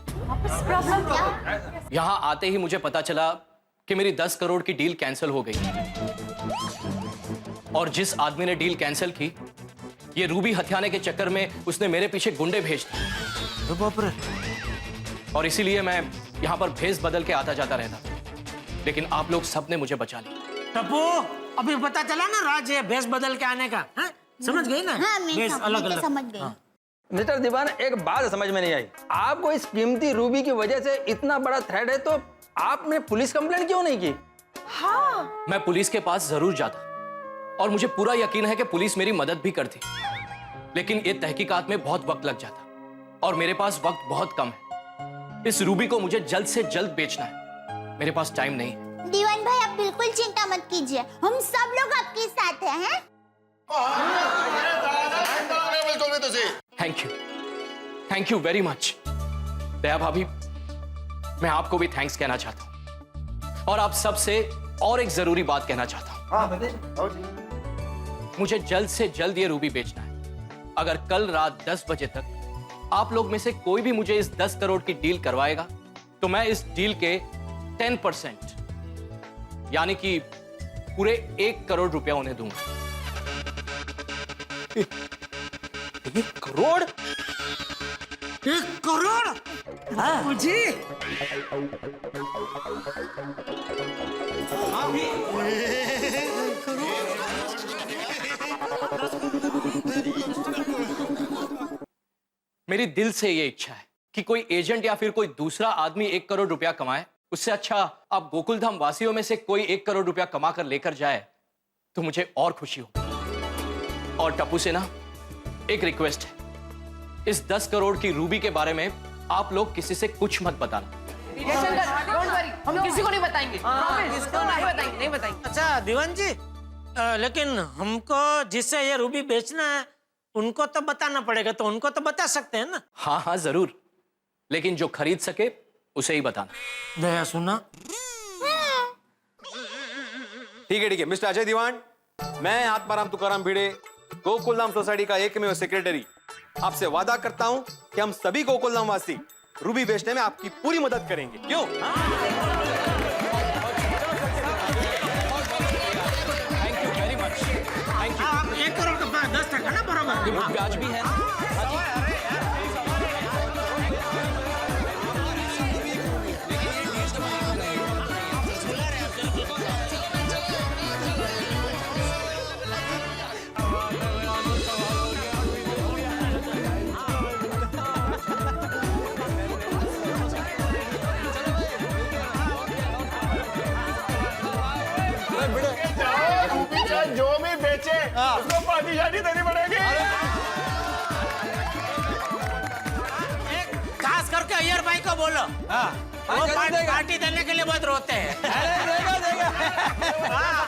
S7: प्रॉब्लम क्या?
S3: यहां आते ही मुझे पता चला कि मेरी 10 करोड़ की डील कैंसिल हो गई। और जिस आदमी ने डील कैंसिल की, ये रूबी हथियाने के चक्कर में उसने मेरे पीछे गुंडे भेज दिए।
S8: बाप रे।
S3: और इसीलिए मैं यहां पर भेस बदल के आता जाता रहता था। लेकिन आप लोग सबने मुझे बचा लिया।
S8: टप्पू, अभी पता चला ना राज ये भेस बदल के आने का, हाँ? समझ गई ना?
S7: हाँ, मैं
S8: भेस अलग-अलग।
S7: समझ गई।
S16: मिस्टर दीवान, एक बात समझ में नहीं आई। आपको इस कीमती रूबी की वजह से इतना बड़ा थ्रेट है, तो आपने पुलिस कंप्लेंट क्यों नहीं की?
S7: हाँ।
S3: मैं पुलिस के पास जरूर जाता और मुझे पूरा यकीन है कि पुलिस मेरी मदद भी करती। लेकिन ये तहकीकात में बहुत वक्त लग जाता और मेरे पास वक्त बहुत कम है। इस रूबी को मुझे जल्द से जल्द बेचना है। मेरे पास टाइम नहीं है।
S7: दीवान भाई, आप बिल्कुल चिंता मत कीजिए, हम सब लोग आपके साथ हैं।
S3: Thank you very much. Daya भाभी, मैं आपको भी थैंक्स कहना चाहता हूं और आप सबसे और एक जरूरी बात कहना चाहता हूं। मुझे जल्द से जल्द ये रूबी बेचना है। अगर कल रात 10 बजे तक आप लोग में से कोई भी मुझे इस 10 करोड़ की डील करवाएगा, तो मैं इस डील के 10% यानी कि पूरे 1 करोड़ रुपया उन्हें दूंगा।
S2: 1 करोड़?
S8: 1 करोड़? हाँ जी।
S3: मेरी दिल से ये इच्छा है कि कोई एजेंट या फिर कोई दूसरा आदमी 1 करोड़ रुपया कमाए, उससे अच्छा आप गोकुलधाम वासियों में से कोई 1 करोड़ रुपया कमा कर लेकर जाए तो मुझे और खुशी हो। और टप्पू से ना एक रिक्वेस्ट है, इस 10 करोड़ की रूबी के बारे में आप लोग किसी से कुछ मत बताना।
S6: हम किसी को नहीं बताएंगे। नहीं बताएंगे।
S8: अच्छा दीवान जी, लेकिन हमको जिससे ये रूबी बेचना है उनको तो बताना पड़ेगा, तो उनको तो बता सकते हैं ना?
S3: हाँ हाँ जरूर, लेकिन जो खरीद सके उसे ही बताना।
S8: दया सुना।
S2: ठीक है मिस्टर अजय दीवान, मैं आत्माराम तुकाराम भिड़े, गोकुलधाम सोसाइटी का एकमेव सेक्रेटरी, आपसे वादा करता हूं कि हम सभी गोकुलधाम वासी रूबी बेचने में आपकी पूरी मदद करेंगे। क्यों?
S3: Thank you very much. Thank you.
S8: आप 1 करोड़ का 10% ना बराबर?
S3: ब्याज भी है ना?
S12: जो भी बेचे उसको पार्टी देनी पड़ेगी।
S8: खास करके अय्यर भाई को बोलो, वो पार्टी देने के लिए बहुत रोते हैं।
S12: देगा।
S8: हाँ,